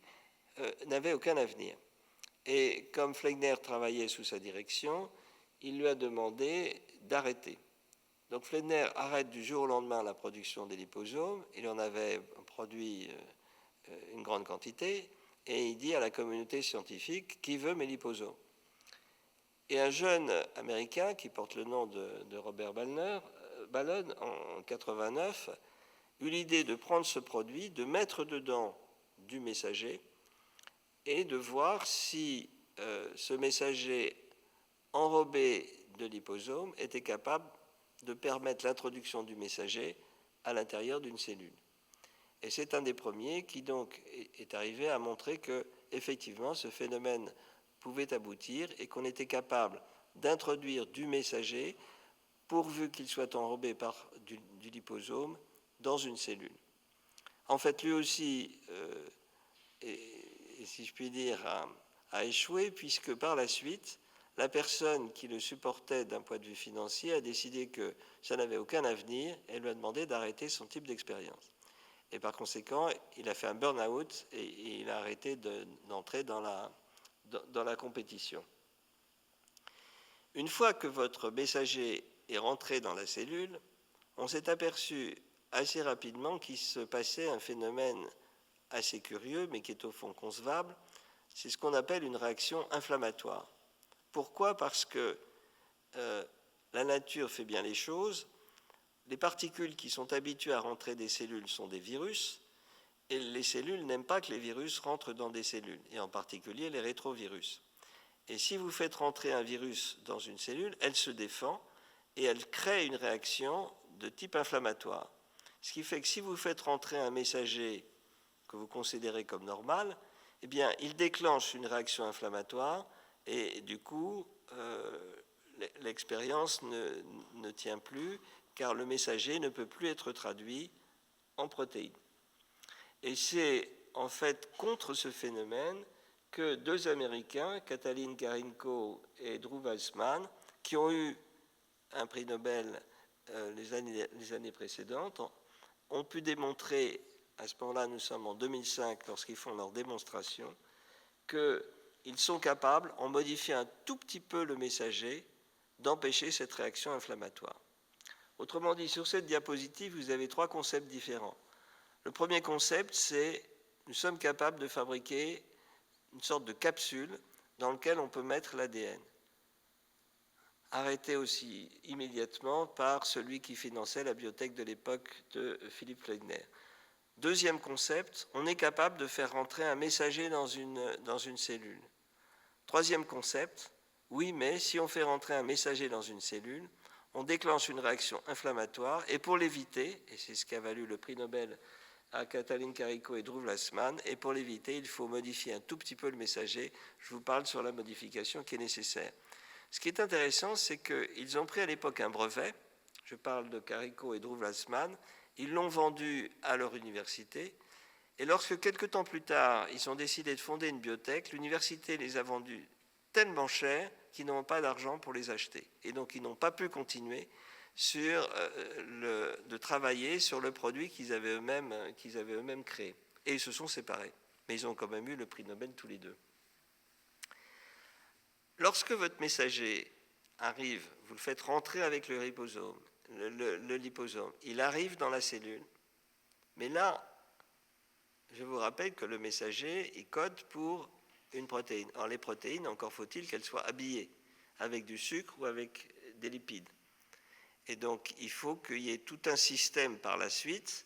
n'avait aucun avenir. Et comme Fleckner travaillait sous sa direction, il lui a demandé d'arrêter. Donc Fleckner arrête du jour au lendemain la production des liposomes. Il en avait produit une grande quantité, et il dit à la communauté scientifique: qui veut mes liposomes? Et un jeune américain qui porte le nom de Robert Ballon en 89 eut l'idée de prendre ce produit, de mettre dedans du messager et de voir si ce messager enrobé de liposomes était capable de permettre l'introduction du messager à l'intérieur d'une cellule. Et c'est un des premiers qui donc est arrivé à montrer que effectivement ce phénomène pouvait aboutir et qu'on était capable d'introduire du messager pourvu qu'il soit enrobé par du liposome dans une cellule. En fait, lui aussi, et si je puis dire, a échoué, puisque par la suite, la personne qui le supportait d'un point de vue financier a décidé que ça n'avait aucun avenir et lui a demandé d'arrêter son type d'expérience. Et par conséquent, il a fait un burn-out et il a arrêté d'entrer dans la compétition. Une fois que votre messager est rentré dans la cellule, on s'est aperçu assez rapidement qu'il se passait un phénomène assez curieux, mais qui est au fond concevable. C'est ce qu'on appelle une réaction inflammatoire. Pourquoi ? Parce que la nature fait bien les choses. Les particules qui sont habituées à rentrer des cellules sont des virus, et les cellules n'aiment pas que les virus rentrent dans des cellules, et en particulier les rétrovirus. Et si vous faites rentrer un virus dans une cellule, elle se défend et elle crée une réaction de type inflammatoire. Ce qui fait que si vous faites rentrer un messager que vous considérez comme normal, eh bien, il déclenche une réaction inflammatoire et du coup, l'expérience ne tient plus car le messager ne peut plus être traduit en protéines. Et c'est en fait contre ce phénomène que deux Américains, Katalin Karikó et Drew Weissman, qui ont eu un prix Nobel les années précédentes, ont pu démontrer, à ce moment-là, nous sommes en 2005, lorsqu'ils font leur démonstration, qu'ils sont capables, en modifiant un tout petit peu le messager, d'empêcher cette réaction inflammatoire. Autrement dit, sur cette diapositive, vous avez trois concepts différents. Le premier concept, c'est nous sommes capables de fabriquer une sorte de capsule dans laquelle on peut mettre l'ADN. Arrêté aussi immédiatement par celui qui finançait la biotech de l'époque de Philippe Fleckner. Deuxième concept, on est capable de faire rentrer un messager dans une cellule. Troisième concept, oui, mais si on fait rentrer un messager dans une cellule, on déclenche une réaction inflammatoire, et pour l'éviter, et c'est ce qui a valu le prix Nobel à Katalin Karikó et Drew Weissman, et pour l'éviter, il faut modifier un tout petit peu le messager. Je vous parle sur la modification qui est nécessaire. Ce qui est intéressant, c'est qu'ils ont pris à l'époque un brevet, je parle de Karikó et Drew Weissman, ils l'ont vendu à leur université, et lorsque quelques temps plus tard, ils ont décidé de fonder une biotech, l'université les a vendus tellement cher qu'ils n'ont pas d'argent pour les acheter. Et donc, ils n'ont pas pu continuer de travailler sur le produit qu'ils avaient eux-mêmes créé. Et ils se sont séparés. Mais ils ont quand même eu le prix Nobel tous les deux. Lorsque votre messager arrive, vous le faites rentrer avec le liposome, il arrive dans la cellule, mais là, je vous rappelle que le messager, il code pour une protéine. Or, les protéines, encore faut-il qu'elles soient habillées avec du sucre ou avec des lipides. Et donc, il faut qu'il y ait tout un système par la suite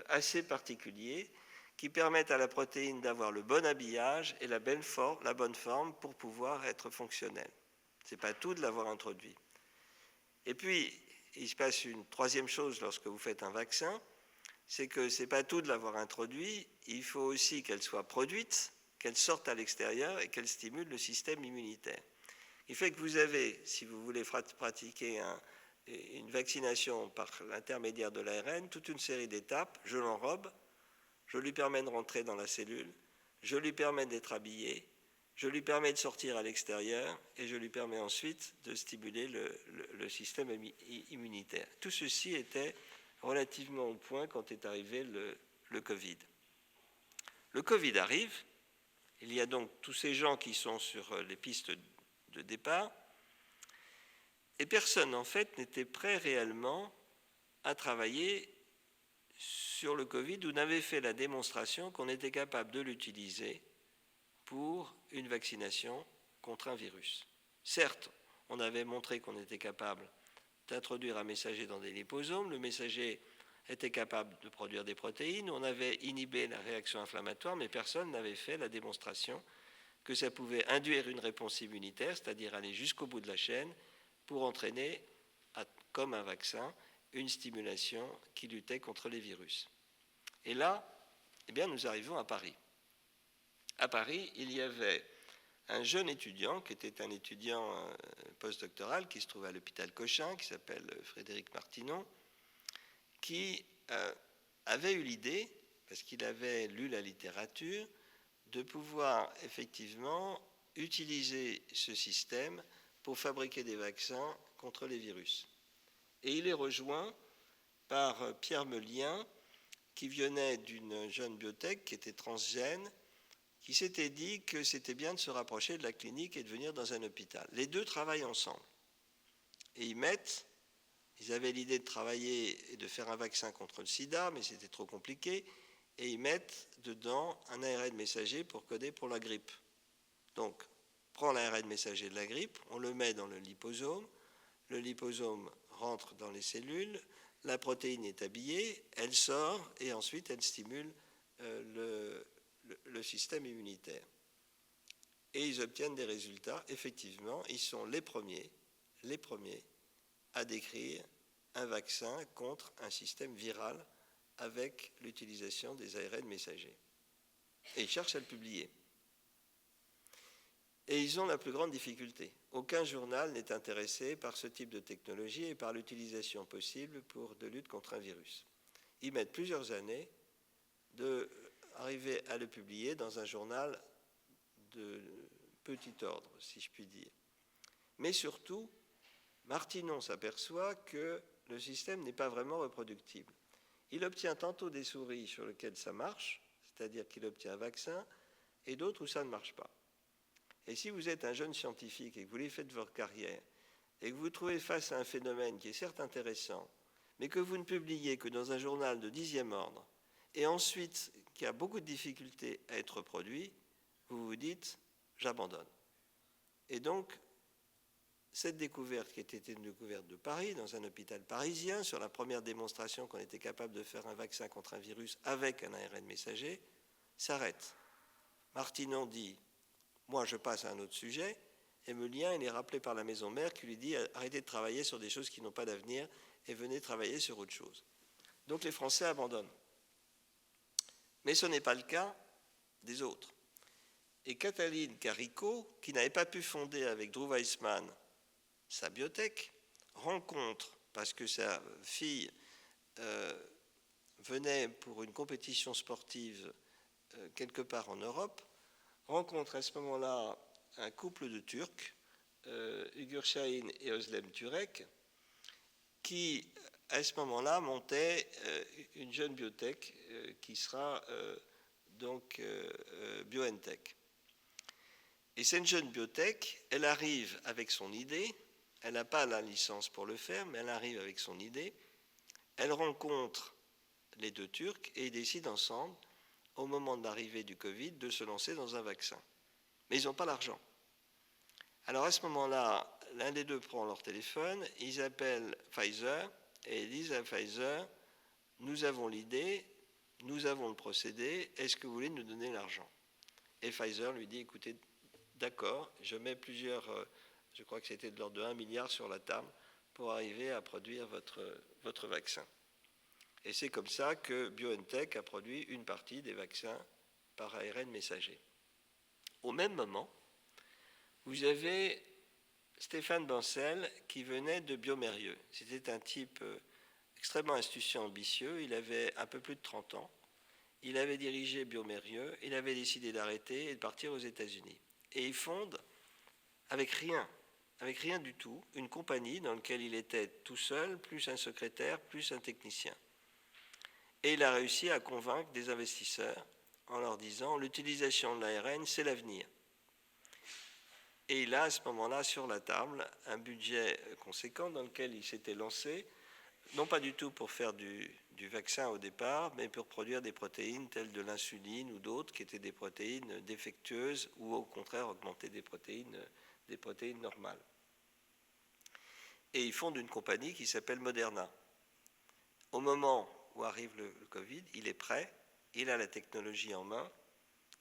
assez particulier qui permette à la protéine d'avoir le bon habillage et la bonne forme pour pouvoir être fonctionnelle. Ce n'est pas tout de l'avoir introduit. Et puis, il se passe une troisième chose lorsque vous faites un vaccin, c'est que ce n'est pas tout de l'avoir introduit, il faut aussi qu'elle soit produite, qu'elle sorte à l'extérieur et qu'elle stimule le système immunitaire. Il fait que vous avez, si vous voulez pratiquer une vaccination par l'intermédiaire de l'ARN, toute une série d'étapes. Je l'enrobe, je lui permets de rentrer dans la cellule, je lui permets d'être habillé, je lui permets de sortir à l'extérieur et je lui permets ensuite de stimuler le système immunitaire. Tout ceci était relativement au point quand est arrivé le Covid. Le Covid arrive, il y a donc tous ces gens qui sont sur les pistes de départ, et personne en fait n'était prêt réellement à travailler sur le Covid ou n'avait fait la démonstration qu'on était capable de l'utiliser pour une vaccination contre un virus. Certes, on avait montré qu'on était capable d'introduire un messager dans des liposomes, le messager était capable de produire des protéines, on avait inhibé la réaction inflammatoire, mais personne n'avait fait la démonstration que ça pouvait induire une réponse immunitaire, c'est-à-dire aller jusqu'au bout de la chaîne pour entraîner, comme un vaccin, une stimulation qui luttait contre les virus. Et là, eh bien, nous arrivons à Paris. À Paris, il y avait un jeune étudiant, qui était un étudiant postdoctoral, qui se trouvait à l'hôpital Cochin, qui s'appelle Frédéric Martinon, qui avait eu l'idée, parce qu'il avait lu la littérature, de pouvoir effectivement utiliser ce système pour fabriquer des vaccins contre les virus. Et il est rejoint par Pierre Melien, qui venait d'une jeune biotech qui était transgène, qui s'était dit que c'était bien de se rapprocher de la clinique et de venir dans un hôpital. Les deux travaillent ensemble. Et ils avaient l'idée de travailler et de faire un vaccin contre le sida, mais c'était trop compliqué, et ils mettent dedans un ARN messager pour coder pour la grippe. Donc, on prend l'ARN messager de la grippe, on le met dans le liposome rentre dans les cellules, la protéine est habillée, elle sort et ensuite elle stimule le système immunitaire. Et ils obtiennent des résultats. Effectivement, ils sont les premiers à décrire un vaccin contre un système viral avec l'utilisation des ARN messagers. Et ils cherchent à le publier. Et ils ont la plus grande difficulté. Aucun journal n'est intéressé par ce type de technologie et par l'utilisation possible de lutte contre un virus. Ils mettent plusieurs années d'arriver à le publier dans un journal de petit ordre, si je puis dire. Mais surtout, Martinon s'aperçoit que le système n'est pas vraiment reproductible. Il obtient tantôt des souris sur lesquelles ça marche, c'est-à-dire qu'il obtient un vaccin, et d'autres où ça ne marche pas. Et si vous êtes un jeune scientifique et que vous voulez faire votre carrière, et que vous vous trouvez face à un phénomène qui est certes intéressant, mais que vous ne publiez que dans un journal de 10e ordre, et ensuite qui a beaucoup de difficultés à être produit, vous vous dites « j'abandonne ». Et donc, cette découverte, qui était une découverte de Paris, dans un hôpital parisien, sur la première démonstration qu'on était capable de faire un vaccin contre un virus avec un ARN messager, s'arrête. Martinon dit « moi je passe à un autre sujet », et Melien, il est rappelé par la maison mère qui lui dit « arrêtez de travailler sur des choses qui n'ont pas d'avenir et venez travailler sur autre chose ». Donc les Français abandonnent. Mais ce n'est pas le cas des autres. Et Katalin Karikó, qui n'avait pas pu fonder avec Drew Weissman sa biotech, rencontre, parce que sa fille venait pour une compétition sportive quelque part en Europe, rencontre à ce moment-là un couple de Turcs, Ugur Şahin et Özlem Türek, qui à ce moment-là montait une jeune biotech qui sera donc BioNTech. Et cette jeune biotech, elle arrive avec son idée, elle n'a pas la licence pour le faire, mais elle arrive avec son idée, elle rencontre les deux Turcs et ils décident ensemble, au moment de l'arrivée du Covid, de se lancer dans un vaccin. Mais ils n'ont pas l'argent. Alors à ce moment-là, l'un des deux prend leur téléphone, ils appellent Pfizer et ils disent à Pfizer, nous avons l'idée, nous avons le procédé, est-ce que vous voulez nous donner l'argent? Et Pfizer lui dit, écoutez, d'accord, je mets je crois que c'était de l'ordre de 1 milliard sur la table pour arriver à produire votre vaccin. Et c'est comme ça que BioNTech a produit une partie des vaccins par ARN messager. Au même moment, vous avez Stéphane Bancel, qui venait de Biomérieux. C'était un type extrêmement astucieux, ambitieux. Il avait un peu plus de 30 ans. Il avait dirigé Biomérieux. Il avait décidé d'arrêter et de partir aux États-Unis. Et il fonde, avec rien du tout, une compagnie dans laquelle il était tout seul, plus un secrétaire, plus un technicien. Et il a réussi à convaincre des investisseurs en leur disant l'utilisation de l'ARN, c'est l'avenir. Et il a à ce moment-là sur la table un budget conséquent dans lequel il s'était lancé, non pas du tout pour faire du vaccin au départ, mais pour produire des protéines telles de l'insuline ou d'autres qui étaient des protéines défectueuses ou au contraire augmenter des protéines normales. Et ils fondent une compagnie qui s'appelle Moderna. Au moment où arrive le Covid, il est prêt, il a la technologie en main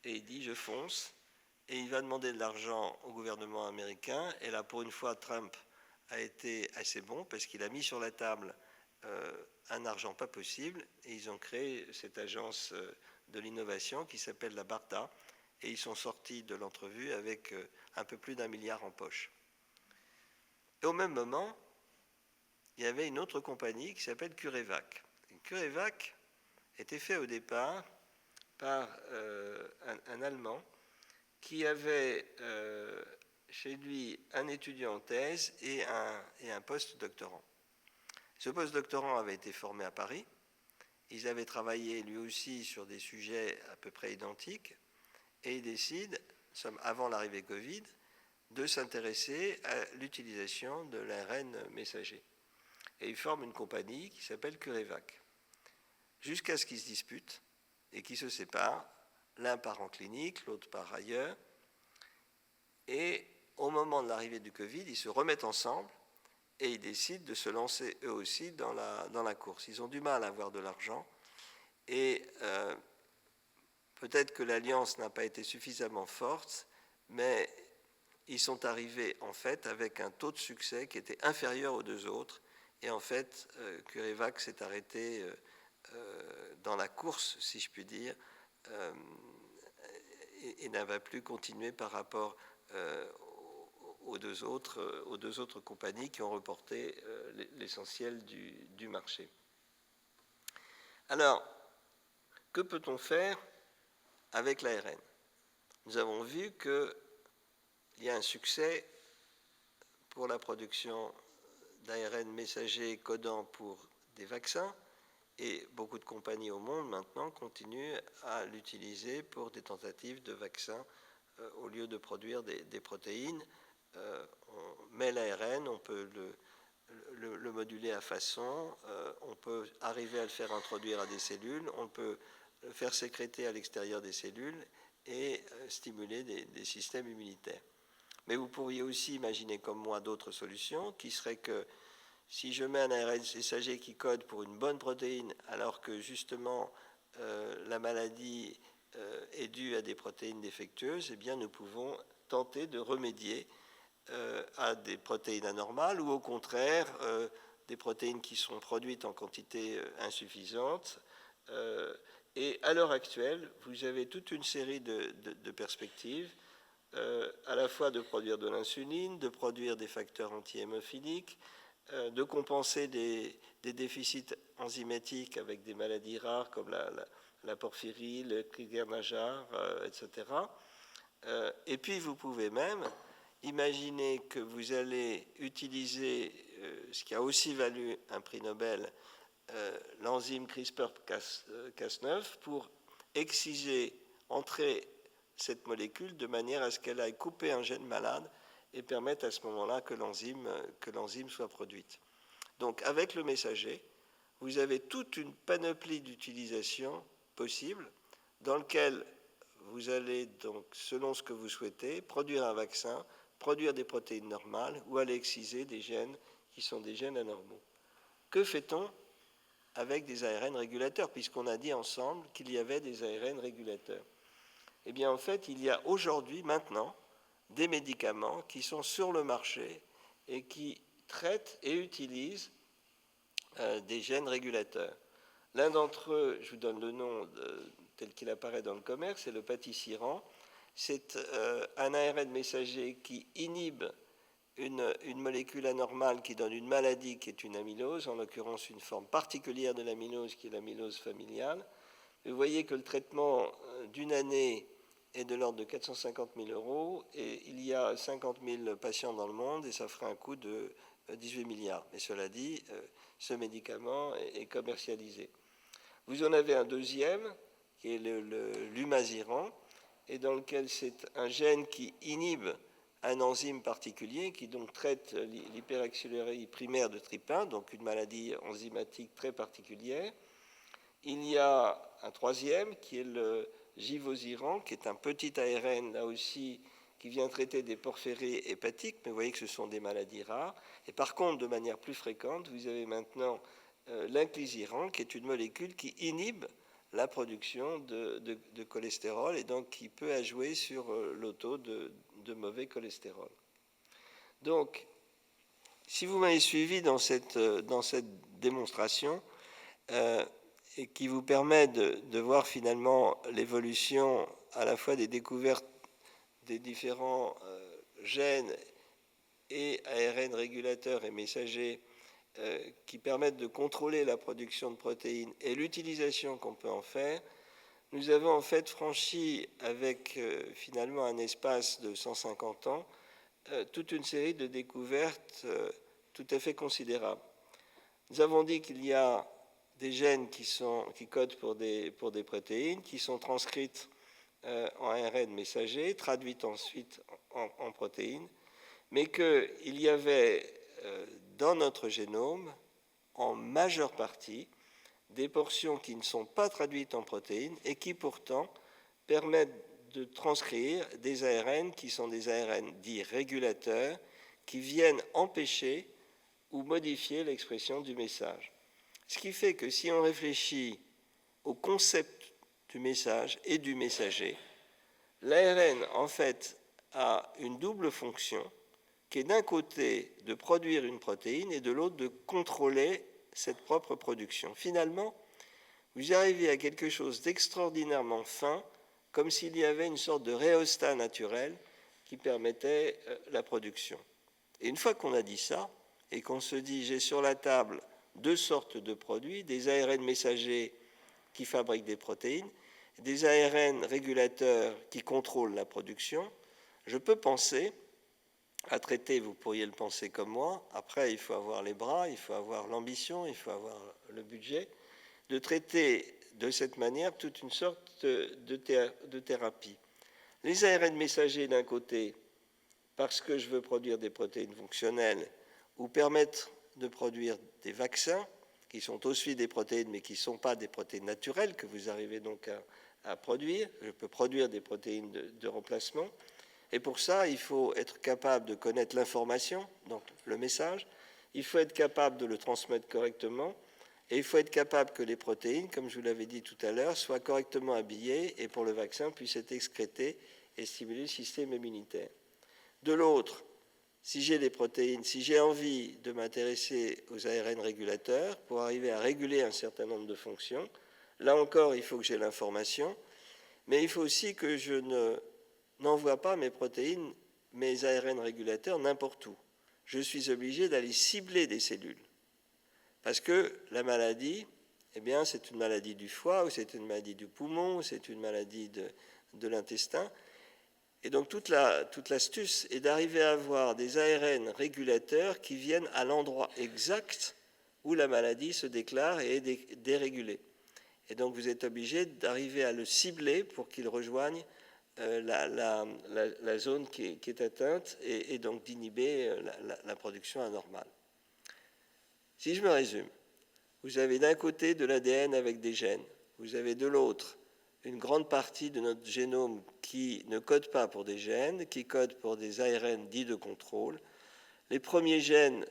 et il dit je fonce. Et il va demander de l'argent au gouvernement américain. Et là, pour une fois, Trump a été assez bon parce qu'il a mis sur la table un argent pas possible. Et ils ont créé cette agence de l'innovation qui s'appelle la BARDA. Et ils sont sortis de l'entrevue avec un peu plus d'1 milliard en poche. Et au même moment, il y avait une autre compagnie qui s'appelle CureVac. CureVac était fait au départ par un Allemand qui avait chez lui un étudiant en thèse et un post-doctorant. Ce post-doctorant avait été formé à Paris. Ils avaient travaillé lui aussi sur des sujets à peu près identiques et ils décident, avant l'arrivée Covid, de s'intéresser à l'utilisation de l'ARN messager. Et ils forment une compagnie qui s'appelle CureVac. Jusqu'à ce qu'ils se disputent et qu'ils se séparent. L'un part en clinique, l'autre part ailleurs. Et au moment de l'arrivée du Covid, ils se remettent ensemble et ils décident de se lancer eux aussi dans la course. Ils ont du mal à avoir de l'argent et peut-être que l'alliance n'a pas été suffisamment forte, mais ils sont arrivés en fait avec un taux de succès qui était inférieur aux deux autres. Et en fait, CureVac s'est arrêté dans la course, si je puis dire, et n'a plus continué par rapport aux deux autres compagnies qui ont reporté l'essentiel du marché. Alors, que peut-on faire avec l'ARN ? Nous avons vu qu'il y a un succès pour la production d'ARN messager codant pour des vaccins. Et beaucoup de compagnies au monde maintenant continuent à l'utiliser pour des tentatives de vaccins au lieu de produire des protéines. On met l'ARN, on peut le moduler à façon, on peut arriver à le faire introduire à des cellules, on peut le faire sécréter à l'extérieur des cellules et stimuler des systèmes immunitaires. Mais vous pourriez aussi imaginer comme moi d'autres solutions qui seraient que si je mets un ARN messager qui code pour une bonne protéine, alors que justement la maladie est due à des protéines défectueuses, eh bien nous pouvons tenter de remédier à des protéines anormales ou au contraire des protéines qui sont produites en quantité insuffisante. Et à l'heure actuelle, vous avez toute une série de perspectives, à la fois de produire de l'insuline, de produire des facteurs anti-hémophiliques, de compenser des déficits enzymatiques avec des maladies rares comme la porphyrie, le Crigler-Najjar, etc. Et puis vous pouvez même imaginer que vous allez utiliser ce qui a aussi valu un prix Nobel, l'enzyme CRISPR-Cas9 pour exciser, entrer cette molécule de manière à ce qu'elle aille couper un gène malade et permettre à ce moment-là que l'enzyme soit produite. Donc avec le messager, vous avez toute une panoplie d'utilisations possibles dans lequel vous allez, donc, selon ce que vous souhaitez, produire un vaccin, produire des protéines normales ou aller exciser des gènes qui sont des gènes anormaux. Que fait-on avec des ARN régulateurs, puisqu'on a dit ensemble qu'il y avait des ARN régulateurs? Eh bien, en fait, il y a aujourd'hui, maintenant, des médicaments qui sont sur le marché et qui traitent et utilisent des gènes régulateurs. L'un d'entre eux, je vous donne le nom tel qu'il apparaît dans le commerce, c'est le patisiran. C'est un ARN messager qui inhibe une molécule anormale qui donne une maladie qui est une amylose, en l'occurrence une forme particulière de l'amylose qui est l'amylose familiale. Vous voyez que le traitement d'une année est de l'ordre de 450 000 euros et il y a 50 000 patients dans le monde et ça fera un coût de 18 milliards. Mais cela dit, ce médicament est commercialisé. Vous en avez un deuxième qui est l'umaziran et dans lequel c'est un gène qui inhibe un enzyme particulier qui donc traite l'hyperaccélérémie primaire de Trypin, donc une maladie enzymatique très particulière. Il y a un troisième qui est le givosiran, qui est un petit ARN là aussi qui vient traiter des porphyries hépatiques, mais vous voyez que ce sont des maladies rares. Et par contre, de manière plus fréquente, vous avez maintenant l'inclisiran, qui est une molécule qui inhibe la production de cholestérol et donc qui peut jouer sur le taux de mauvais cholestérol. Donc, si vous m'avez suivi dans cette démonstration, et qui vous permet de voir finalement l'évolution à la fois des découvertes des différents gènes et ARN régulateurs et messagers qui permettent de contrôler la production de protéines et l'utilisation qu'on peut en faire, nous avons en fait franchi avec finalement un espace de 150 ans toute une série de découvertes tout à fait considérables. Nous avons dit qu'il y a des gènes qui codent pour des protéines, qui sont transcrites en ARN messager, traduites ensuite en protéines, mais qu'il y avait dans notre génome, en majeure partie, des portions qui ne sont pas traduites en protéines et qui pourtant permettent de transcrire des ARN qui sont des ARN dits régulateurs, qui viennent empêcher ou modifier l'expression du message. Ce qui fait que si on réfléchit au concept du message et du messager, l'ARN en fait a une double fonction qui est d'un côté de produire une protéine et de l'autre de contrôler cette propre production. Finalement, vous arrivez à quelque chose d'extraordinairement fin, comme s'il y avait une sorte de rhéostat naturel qui permettait la production. Et une fois qu'on a dit ça, et qu'on se dit j'ai sur la table deux sortes de produits, des ARN messagers qui fabriquent des protéines, des ARN régulateurs qui contrôlent la production, je peux penser à traiter, vous pourriez le penser comme moi, après il faut avoir les bras, il faut avoir l'ambition, il faut avoir le budget, de traiter de cette manière toute une sorte de thérapie. Les ARN messagers d'un côté, parce que je veux produire des protéines fonctionnelles ou permettre de produire des vaccins qui sont aussi des protéines mais qui ne sont pas des protéines naturelles que vous arrivez donc à produire. Je peux produire des protéines de remplacement. Et pour ça, il faut être capable de connaître l'information, donc le message. Il faut être capable de le transmettre correctement. Et il faut être capable que les protéines, comme je vous l'avais dit tout à l'heure, soient correctement habillées et pour le vaccin puissent être excrétées et stimuler le système immunitaire. De l'autre, si j'ai des protéines, si j'ai envie de m'intéresser aux ARN régulateurs pour arriver à réguler un certain nombre de fonctions, là encore, il faut que j'ai l'information, mais il faut aussi que je n'envoie pas mes protéines, mes ARN régulateurs n'importe où. Je suis obligé d'aller cibler des cellules. Parce que la maladie, eh bien, c'est une maladie du foie, ou c'est une maladie du poumon, ou c'est une maladie de l'intestin. Et donc toute l'astuce est d'arriver à avoir des ARN régulateurs qui viennent à l'endroit exact où la maladie se déclare et est dérégulée. Et donc vous êtes obligé d'arriver à le cibler pour qu'il rejoigne la zone qui est atteinte et donc d'inhiber la production anormale. Si je me résume, vous avez d'un côté de l'ADN avec des gènes, vous avez de l'autre une grande partie de notre génome qui ne code pas pour des gènes, qui code pour des ARN dits de contrôle. Les premiers gènes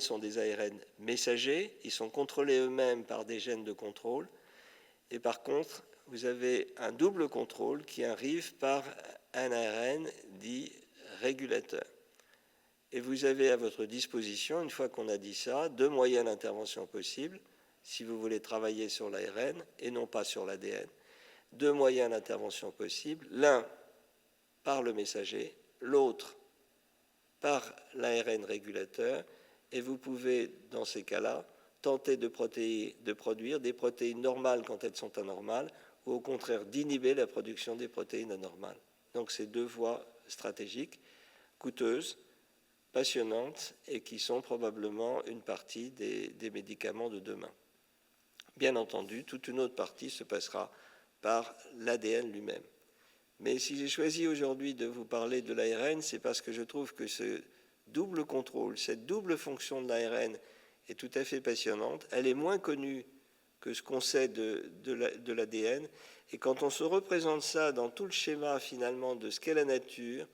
sont des ARN messagers, ils sont contrôlés eux-mêmes par des gènes de contrôle. Et par contre, vous avez un double contrôle qui arrive par un ARN dit régulateur. Et vous avez à votre disposition, une fois qu'on a dit ça, deux moyens d'intervention possibles, si vous voulez travailler sur l'ARN et non pas sur l'ADN. Deux moyens d'intervention possibles, l'un par le messager, l'autre par l'ARN régulateur, et vous pouvez, dans ces cas-là, tenter de produire des protéines normales quand elles sont anormales, ou au contraire d'inhiber la production des protéines anormales. Donc c'est deux voies stratégiques, coûteuses, passionnantes, et qui sont probablement une partie des médicaments de demain. Bien entendu, toute une autre partie se passera par l'ADN lui-même. Mais si j'ai choisi aujourd'hui de vous parler de l'ARN, c'est parce que je trouve que ce double contrôle, cette double fonction de l'ARN est tout à fait passionnante. Elle est moins connue que ce qu'on sait de l'ADN. Et quand on se représente ça dans tout le schéma finalement de ce qu'est la nature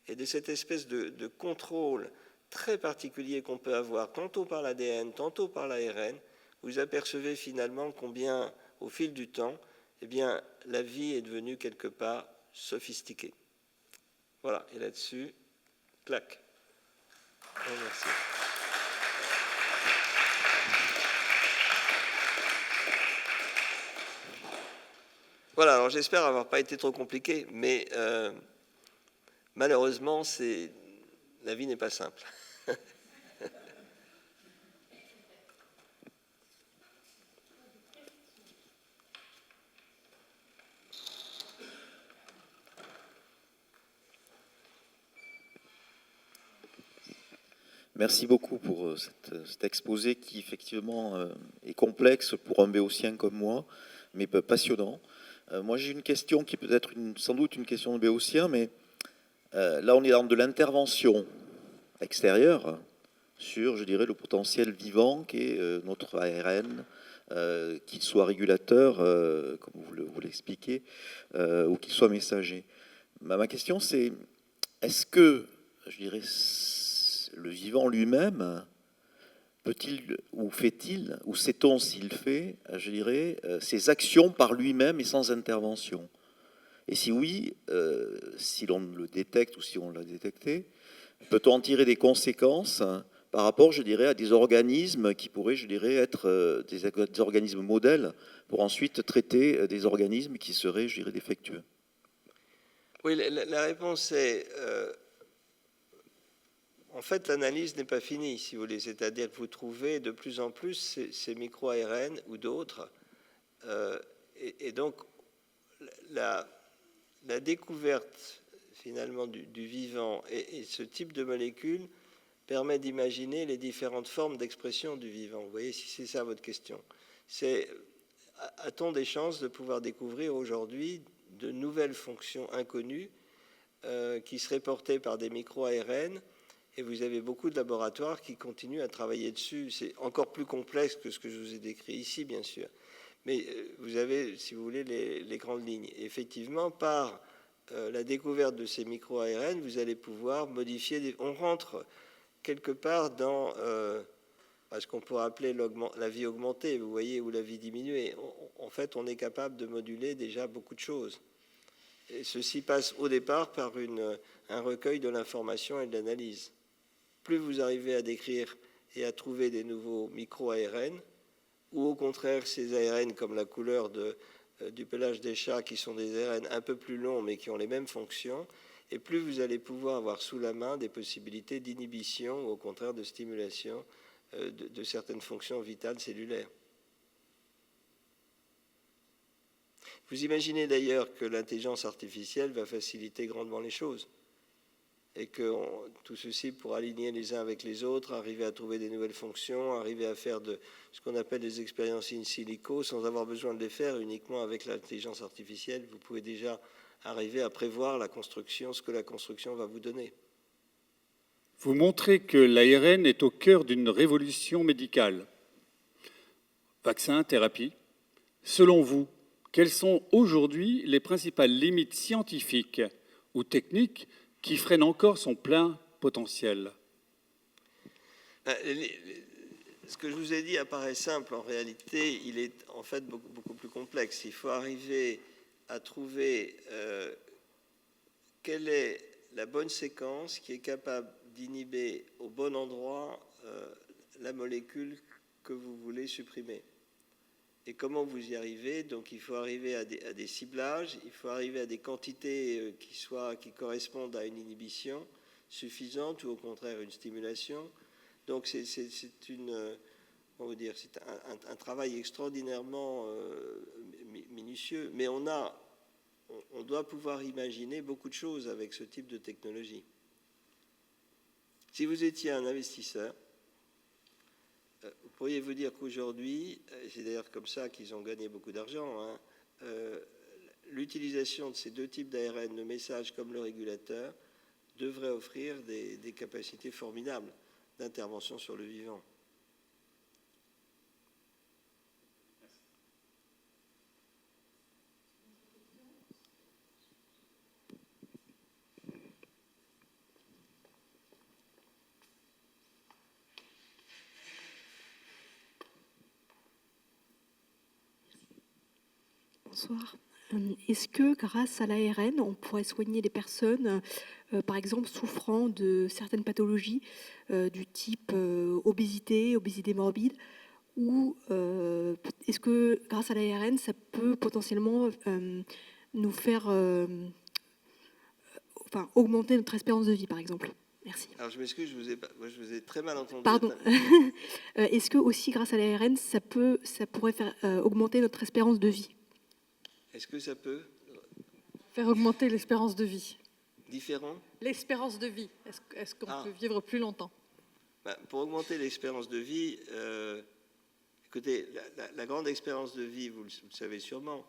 et de cette espèce de contrôle très particulier qu'on peut avoir tantôt par l'ADN, tantôt par l'ARN, vous apercevez finalement combien, au fil du temps, eh bien, la vie est devenue quelque part sophistiquée. Voilà, et là-dessus, clac. Oh, merci. Voilà, alors j'espère avoir pas été trop compliqué, mais malheureusement, la vie n'est pas simple. Merci beaucoup pour cet exposé qui effectivement est complexe pour un béotien comme moi, mais passionnant. Moi j'ai une question qui peut être sans doute une question de béotien, mais là on est dans de l'intervention extérieure sur, je dirais, le potentiel vivant qu'est notre ARN, qu'il soit régulateur, comme vous l'expliquez, ou qu'il soit messager. Ma question c'est, est-ce que, je dirais, le vivant lui-même peut-il ou fait-il, ou sait-on s'il fait, je dirais, ses actions par lui-même et sans intervention? Et si oui, si l'on le détecte ou si on l'a détecté, peut-on en tirer des conséquences par rapport, je dirais, à des organismes qui pourraient, je dirais, être des organismes modèles pour ensuite traiter des organismes qui seraient, je dirais, défectueux? Oui, la réponse est... en fait, l'analyse n'est pas finie, si vous voulez. C'est-à-dire que vous trouvez de plus en plus ces micro-ARN ou d'autres. Et donc, la découverte, finalement, du vivant et ce type de molécules permet d'imaginer les différentes formes d'expression du vivant. Vous voyez, si c'est ça votre question. A-t-on des chances de pouvoir découvrir aujourd'hui de nouvelles fonctions inconnues qui seraient portées par des micro-ARN? Et vous avez beaucoup de laboratoires qui continuent à travailler dessus. C'est encore plus complexe que ce que je vous ai décrit ici, bien sûr. Mais vous avez, si vous voulez, les grandes lignes. Et effectivement, par la découverte de ces micro-ARN, vous allez pouvoir modifier... On rentre quelque part dans ce qu'on pourrait appeler la vie augmentée, vous voyez, ou la vie diminuée. En fait, on est capable de moduler déjà beaucoup de choses. Et ceci passe au départ par un recueil de l'information et de l'analyse. Plus vous arrivez à décrire et à trouver des nouveaux micro-ARN, ou au contraire ces ARN comme la couleur du pelage des chats, qui sont des ARN un peu plus longs mais qui ont les mêmes fonctions, et plus vous allez pouvoir avoir sous la main des possibilités d'inhibition ou au contraire de stimulation de certaines fonctions vitales cellulaires. Vous imaginez d'ailleurs que l'intelligence artificielle va faciliter grandement les choses et que tout ceci pour aligner les uns avec les autres, arriver à trouver des nouvelles fonctions, arriver à faire de ce qu'on appelle des expériences in silico sans avoir besoin de les faire uniquement avec l'intelligence artificielle. Vous pouvez déjà arriver à prévoir la construction, ce que la construction va vous donner. Vous montrez que l'ARN est au cœur d'une révolution médicale. Vaccins, thérapie. Selon vous, quelles sont aujourd'hui les principales limites scientifiques ou techniques qui freinent encore son plein potentiel? Ce que je vous ai dit apparaît simple. En réalité, il est en fait beaucoup plus complexe. Il faut arriver à trouver quelle est la bonne séquence qui est capable d'inhiber au bon endroit la molécule que vous voulez supprimer. Et comment vous y arrivez? Donc il faut arriver à des ciblages, il faut arriver à des quantités qui correspondent à une inhibition. suffisante ou au contraire une stimulation. Donc c'est on va dire, c'est un travail extraordinairement minutieux, mais on doit pouvoir imaginer beaucoup de choses avec ce type de technologie. Si vous étiez un investisseur, vous pourriez vous dire qu'aujourd'hui, c'est d'ailleurs comme ça qu'ils ont gagné beaucoup d'argent, hein, l'utilisation de ces deux types d'ARN, le message comme le régulateur, devrait offrir des capacités formidables d'intervention sur le vivant. Bonsoir. Est-ce que grâce à l'ARN, on pourrait soigner des personnes, par exemple, souffrant de certaines pathologies du type obésité morbide, ou est-ce que grâce à l'ARN, ça peut potentiellement nous faire augmenter notre espérance de vie, par exemple? Merci. Alors je m'excuse, je vous ai très mal entendu. Pardon. Est-ce que aussi grâce à l'ARN, ça pourrait faire augmenter notre espérance de vie? Est-ce que ça peut faire augmenter l'espérance de vie? Différent? L'espérance de vie. Est-ce qu'on peut vivre plus longtemps? Pour augmenter l'espérance de vie, écoutez, la grande espérance de vie, vous le savez sûrement,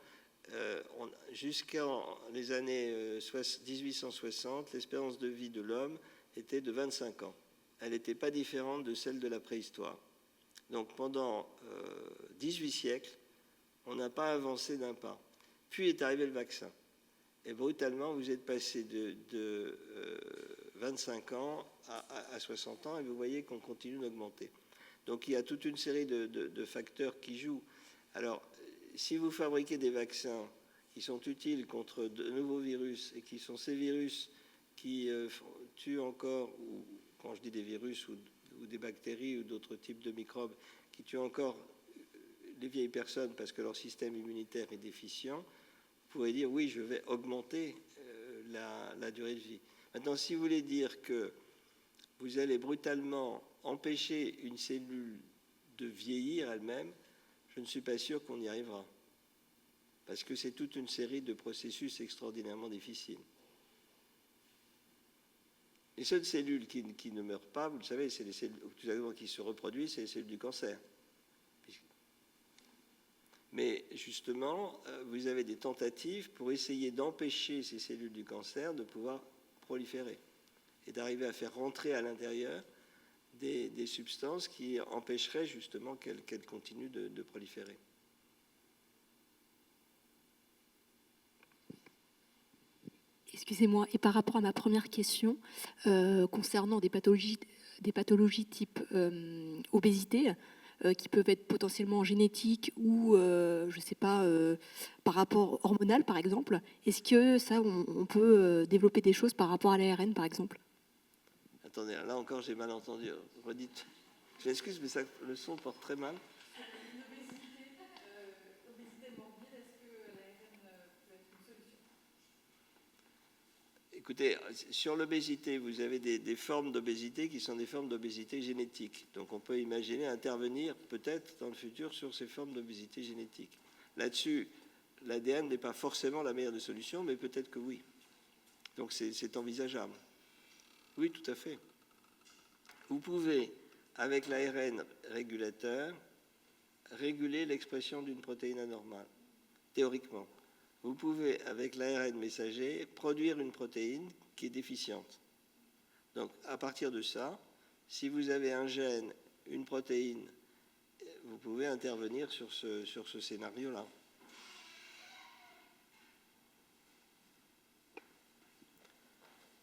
jusqu'en les années 1860, l'espérance de vie de l'homme était de 25 ans. Elle n'était pas différente de celle de la préhistoire. Donc pendant 18 siècles, on n'a pas avancé d'un pas. Puis est arrivé le vaccin. Et brutalement, vous êtes passé de 25 ans à 60 ans, et vous voyez qu'on continue d'augmenter. Donc il y a toute une série de facteurs qui jouent. Alors, si vous fabriquez des vaccins qui sont utiles contre de nouveaux virus, et qui sont ces virus qui tuent encore, ou quand je dis des virus ou des bactéries ou d'autres types de microbes, qui tuent encore les vieilles personnes parce que leur système immunitaire est déficient, vous pourrez dire oui, je vais augmenter la durée de vie. Maintenant, si vous voulez dire que vous allez brutalement empêcher une cellule de vieillir elle-même, je ne suis pas sûr qu'on y arrivera. Parce que c'est toute une série de processus extraordinairement difficiles. Les seules cellules qui ne meurent pas, vous le savez, c'est les cellules qui se reproduisent, c'est les cellules du cancer. Mais justement, vous avez des tentatives pour essayer d'empêcher ces cellules du cancer de pouvoir proliférer et d'arriver à faire rentrer à l'intérieur des substances qui empêcheraient justement qu'elles continuent de proliférer. Excusez-moi, et par rapport à ma première question, concernant des pathologies type obésité, qui peuvent être potentiellement génétiques ou, je ne sais pas, par rapport hormonal, par exemple, est-ce que ça, on peut développer des choses par rapport à l'ARN, par exemple? Attendez, là encore, j'ai mal entendu. Redites. Je m'excuse, mais le son porte très mal. Écoutez, sur l'obésité, vous avez des formes d'obésité qui sont des formes d'obésité génétique. Donc on peut imaginer intervenir peut-être dans le futur sur ces formes d'obésité génétique. Là-dessus, l'ADN n'est pas forcément la meilleure des solutions, mais peut-être que oui. Donc c'est envisageable. Oui, tout à fait. Vous pouvez, avec l'ARN régulateur, réguler l'expression d'une protéine anormale, théoriquement. Vous pouvez, avec l'ARN messager, produire une protéine qui est déficiente. Donc, à partir de ça, si vous avez un gène, une protéine, vous pouvez intervenir sur ce scénario-là.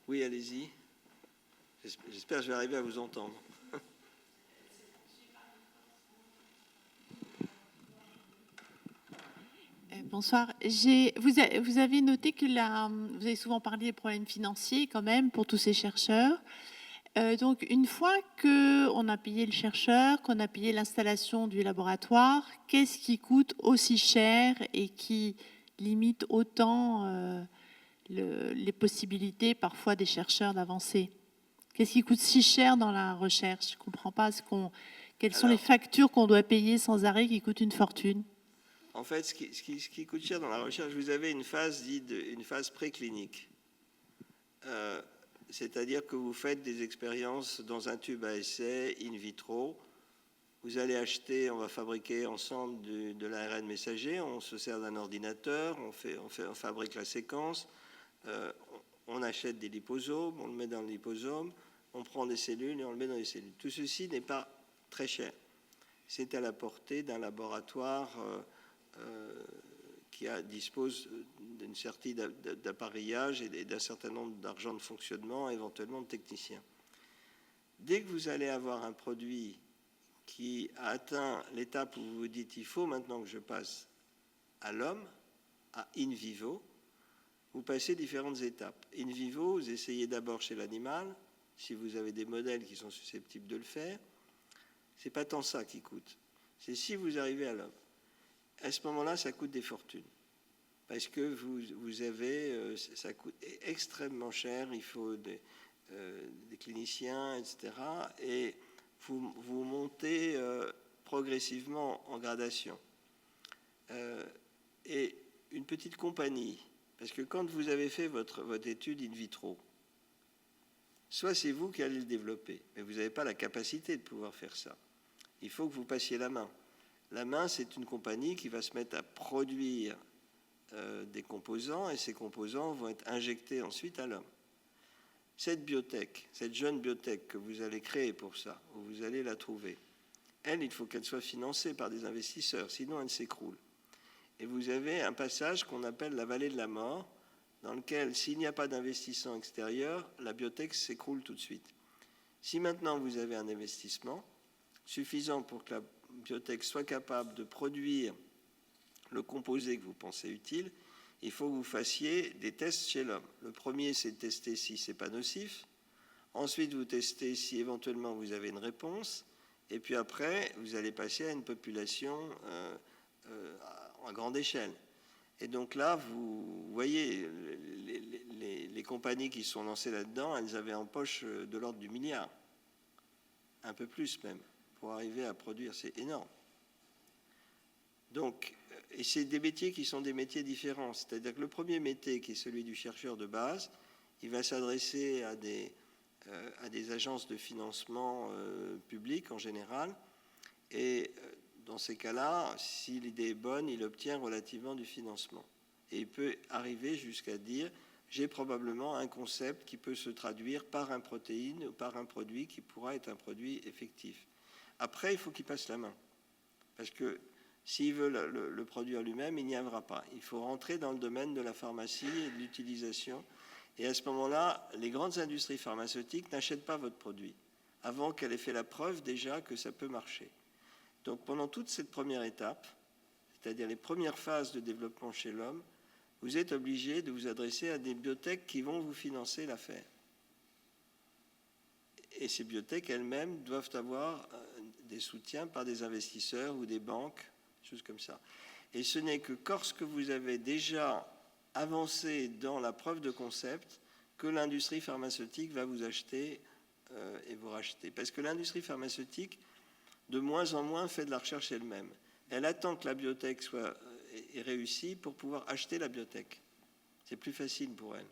Oui, allez-y. J'espère que je vais arriver à vous entendre. Bonsoir. Vous avez noté que vous avez souvent parlé des problèmes financiers quand même pour tous ces chercheurs. Donc, une fois qu'on a payé le chercheur, qu'on a payé l'installation du laboratoire, qu'est-ce qui coûte aussi cher et qui limite autant les possibilités parfois des chercheurs d'avancer? Qu'est-ce qui coûte si cher dans la recherche? Je ne comprends pas. Quelles sont les Alors, factures qu'on doit payer sans arrêt qui coûtent une fortune? en fait, ce qui coûte cher dans la recherche, vous avez une phase dite une phase préclinique. C'est-à-dire que vous faites des expériences dans un tube à essai in vitro. Vous allez acheter, on va fabriquer ensemble de l'ARN messager, on se sert d'un ordinateur, on fabrique la séquence, on achète des liposomes, on le met dans le liposome, on prend des cellules et on le met dans les cellules. Tout ceci n'est pas très cher. C'est à la portée d'un laboratoire qui dispose d'une certaine d'appareillage et d'un certain nombre d'argent de fonctionnement, éventuellement de techniciens. Dès que vous allez avoir un produit qui a atteint l'étape où vous vous dites il faut maintenant que je passe à l'homme, à in vivo, vous passez différentes étapes. In vivo, vous essayez d'abord chez l'animal, si vous avez des modèles qui sont susceptibles de le faire. C'est pas tant ça qui coûte. C'est si vous arrivez à l'homme. À ce moment-là, ça coûte des fortunes. Parce que vous avez, ça coûte extrêmement cher, il faut des cliniciens, etc. Et vous montez progressivement en gradation. Et une petite compagnie, parce que quand vous avez fait votre étude in vitro, soit c'est vous qui allez le développer, mais vous n'avez pas la capacité de pouvoir faire ça. Il faut que vous passiez la main. La main, c'est une compagnie qui va se mettre à produire des composants, et ces composants vont être injectés ensuite à l'homme. Cette biotech, cette jeune biotech que vous allez créer pour ça, où vous allez la trouver, elle, il faut qu'elle soit financée par des investisseurs, sinon elle s'écroule. Et vous avez un passage qu'on appelle la vallée de la mort, dans lequel, s'il n'y a pas d'investissement extérieur, la biotech s'écroule tout de suite. Si maintenant vous avez un investissement suffisant pour que la biotech soit capable de produire le composé que vous pensez utile, il faut que vous fassiez des tests chez l'homme. Le premier, c'est de tester si ce n'est pas nocif. Ensuite, vous testez si éventuellement vous avez une réponse. Et puis après, vous allez passer à une population à grande échelle. Et donc là, vous voyez, les compagnies qui sont lancées là-dedans, elles avaient en poche de l'ordre du milliard. Un peu plus même, pour arriver à produire. C'est énorme. Donc, et c'est des métiers qui sont des métiers différents. C'est-à-dire que le premier métier, qui est celui du chercheur de base, il va s'adresser à des agences de financement publiques en général. Et dans ces cas-là, si l'idée est bonne, il obtient relativement du financement. Et il peut arriver jusqu'à dire j'ai probablement un concept qui peut se traduire par une protéine ou par un produit qui pourra être un produit effectif. Après, il faut qu'il passe la main. Parce que s'il veut le produire lui-même, il n'y arrivera pas. Il faut rentrer dans le domaine de la pharmacie et de l'utilisation. Et à ce moment-là, les grandes industries pharmaceutiques n'achètent pas votre produit avant qu'elle ait fait la preuve déjà que ça peut marcher. Donc pendant toute cette première étape, c'est-à-dire les premières phases de développement chez l'homme, vous êtes obligé de vous adresser à des biotech qui vont vous financer l'affaire. Et ces biotech elles-mêmes doivent avoir des soutiens par des investisseurs ou des banques, choses comme ça. Et ce n'est que lorsque vous avez déjà avancé dans la preuve de concept que l'industrie pharmaceutique va vous acheter et vous racheter. Parce que l'industrie pharmaceutique, de moins en moins, fait de la recherche elle-même. Elle attend que la biotech soit réussie pour pouvoir acheter la biotech. C'est plus facile pour elle.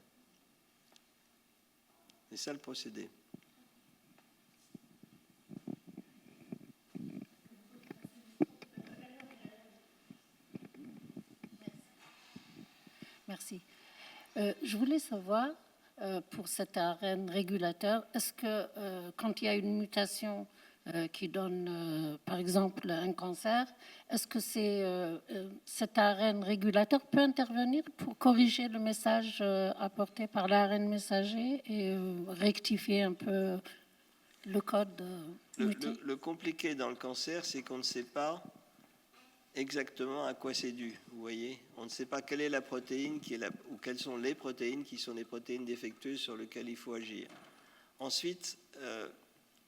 C'est ça le procédé. Merci. Je voulais savoir, pour cet ARN régulateur, est-ce que quand il y a une mutation qui donne, par exemple, un cancer, est-ce que cet ARN régulateur peut intervenir pour corriger le message apporté par l'ARN messager et rectifier un peu le code muté? Le compliqué dans le cancer, c'est qu'on ne sait pas exactement à quoi c'est dû. Vous voyez, on ne sait pas quelle est la protéine ou quelles sont les protéines qui sont des protéines défectueuses sur lesquelles il faut agir. Ensuite,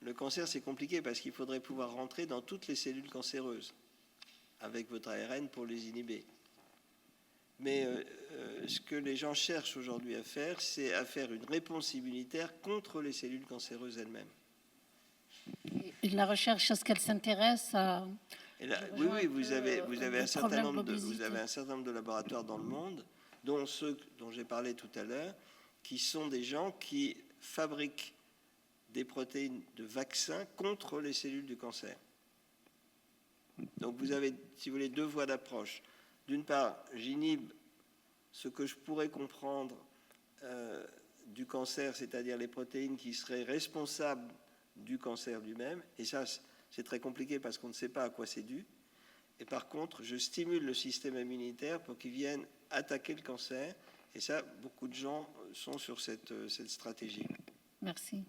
le cancer, c'est compliqué parce qu'il faudrait pouvoir rentrer dans toutes les cellules cancéreuses avec votre ARN pour les inhiber. Mais ce que les gens cherchent aujourd'hui à faire, c'est à faire une réponse immunitaire contre les cellules cancéreuses elles-mêmes. Et la recherche, est-ce qu'elle s'intéresse à... Et là, oui, vous avez un certain nombre de laboratoires dans le monde, dont ceux dont j'ai parlé tout à l'heure, qui sont des gens qui fabriquent des protéines de vaccins contre les cellules du cancer. Donc vous avez, si vous voulez, deux voies d'approche. D'une part, j'inhibe ce que je pourrais comprendre du cancer, c'est-à-dire les protéines qui seraient responsables du cancer lui-même, et ça, c'est très compliqué parce qu'on ne sait pas à quoi c'est dû. Et par contre, je stimule le système immunitaire pour qu'il vienne attaquer le cancer, et ça, beaucoup de gens sont sur cette stratégie. Merci.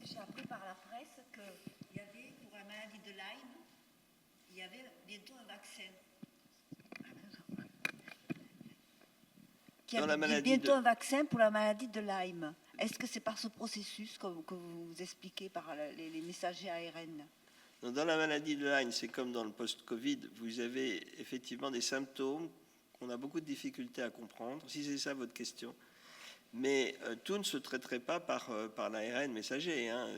J'ai appris par la presse qu'il y avait, pour la maladie de Lyme, il y avait bientôt un vaccin. Un vaccin pour la maladie de Lyme. Est-ce que c'est par ce processus que vous expliquez par les messagers ARN? Dans la maladie de Lyme, c'est comme dans le post-Covid, vous avez effectivement des symptômes qu'on a beaucoup de difficultés à comprendre, si c'est ça votre question. Mais tout ne se traiterait pas par l'ARN messager, hein.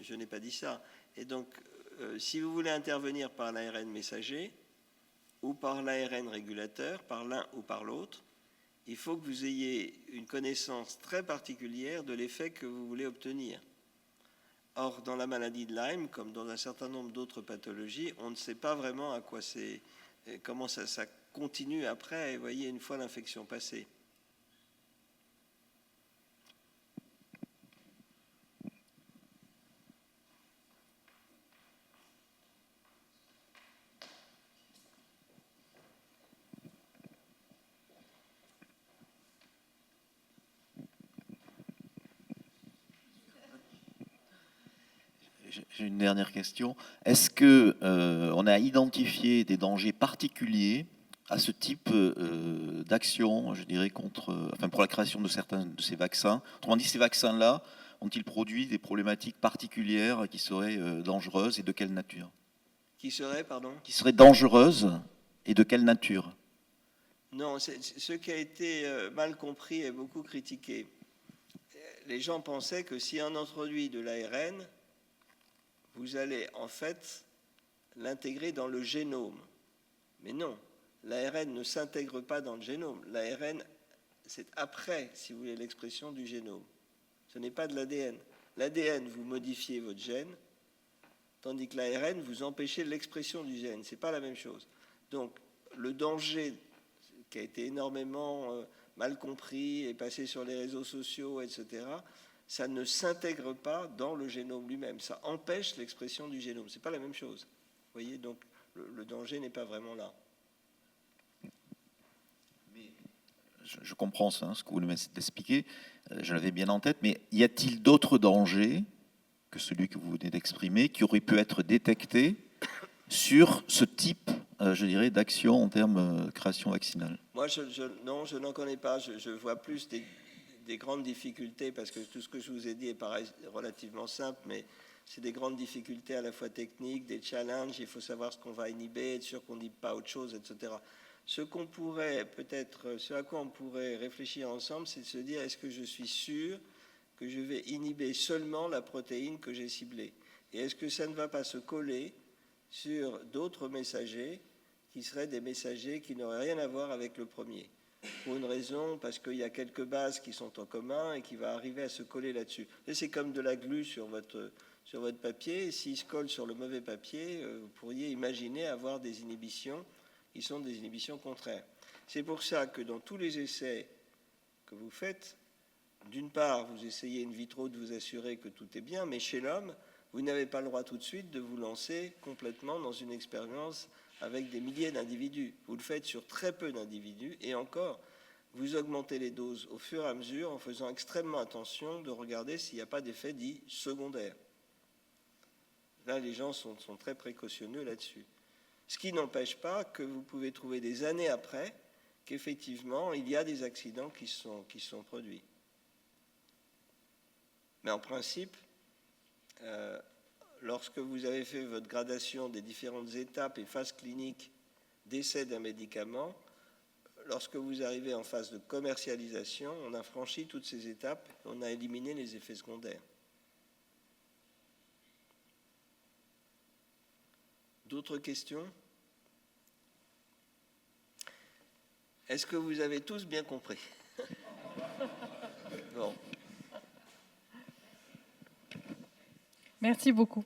Je n'ai pas dit ça. Et donc, si vous voulez intervenir par l'ARN messager ou par l'ARN régulateur, par l'un ou par l'autre, il faut que vous ayez une connaissance très particulière de l'effet que vous voulez obtenir. Or, dans la maladie de Lyme, comme dans un certain nombre d'autres pathologies, on ne sait pas vraiment à quoi c'est, comment ça continue après, vous voyez, une fois l'infection passée. J'ai une dernière question. Est-ce que on a identifié des dangers particuliers à ce type d'action, je dirais, pour la création de certains de ces vaccins? Autrement dit, ces vaccins-là ont-ils produit des problématiques particulières qui seraient dangereuses et de quelle nature? Qui seraient, pardon? Qui seraient dangereuses et de quelle nature? Non, ce qui a été mal compris et beaucoup critiqué. Les gens pensaient que si on introduit de l'ARN, vous allez en fait l'intégrer dans le génome. Mais non, l'ARN ne s'intègre pas dans le génome. L'ARN, c'est après, si vous voulez, l'expression du génome. Ce n'est pas de l'ADN. L'ADN, vous modifiez votre gène, tandis que l'ARN, vous empêchez l'expression du gène. Ce n'est pas la même chose. Donc, le danger qui a été énormément mal compris et passé sur les réseaux sociaux, etc., ça ne s'intègre pas dans le génome lui-même. Ça empêche l'expression du génome. Ce n'est pas la même chose. Vous voyez, donc le danger n'est pas vraiment là. Mais je comprends ça, ce que vous m'expliquez. Je l'avais bien en tête. Mais y a-t-il d'autres dangers que celui que vous venez d'exprimer qui auraient pu être détectés sur ce type, je dirais, d'action en termes de création vaccinale? Moi, non, je n'en connais pas. Je vois plus des grandes difficultés, parce que tout ce que je vous ai dit est relativement simple, mais c'est des grandes difficultés à la fois techniques, des challenges, il faut savoir ce qu'on va inhiber, être sûr qu'on n'inhibe pas autre chose, etc. Ce qu'on pourrait peut-être, ce à quoi on pourrait réfléchir ensemble, c'est de se dire, est-ce que je suis sûr que je vais inhiber seulement la protéine que j'ai ciblée? Et est-ce que ça ne va pas se coller sur d'autres messagers qui seraient des messagers qui n'auraient rien à voir avec le premier? Pour une raison, parce qu'il y a quelques bases qui sont en commun et qui va arriver à se coller là-dessus. Et c'est comme de la glu sur votre papier. Et s'il se colle sur le mauvais papier, vous pourriez imaginer avoir des inhibitions qui sont des inhibitions contraires. C'est pour ça que dans tous les essais que vous faites, d'une part, vous essayez in vitro de vous assurer que tout est bien, mais chez l'homme, vous n'avez pas le droit tout de suite de vous lancer complètement dans une expérience avec des milliers d'individus. Vous le faites sur très peu d'individus, et encore, vous augmentez les doses au fur et à mesure en faisant extrêmement attention de regarder s'il n'y a pas d'effet dit secondaire. Là, les gens sont très précautionneux là-dessus. Ce qui n'empêche pas que vous pouvez trouver des années après qu'effectivement, il y a des accidents qui sont produits. Mais en principe, lorsque vous avez fait votre gradation des différentes étapes et phases cliniques d'essai d'un médicament, lorsque vous arrivez en phase de commercialisation, on a franchi toutes ces étapes, on a éliminé les effets secondaires. D'autres questions? Est-ce que vous avez tous bien compris? Bon. Merci beaucoup.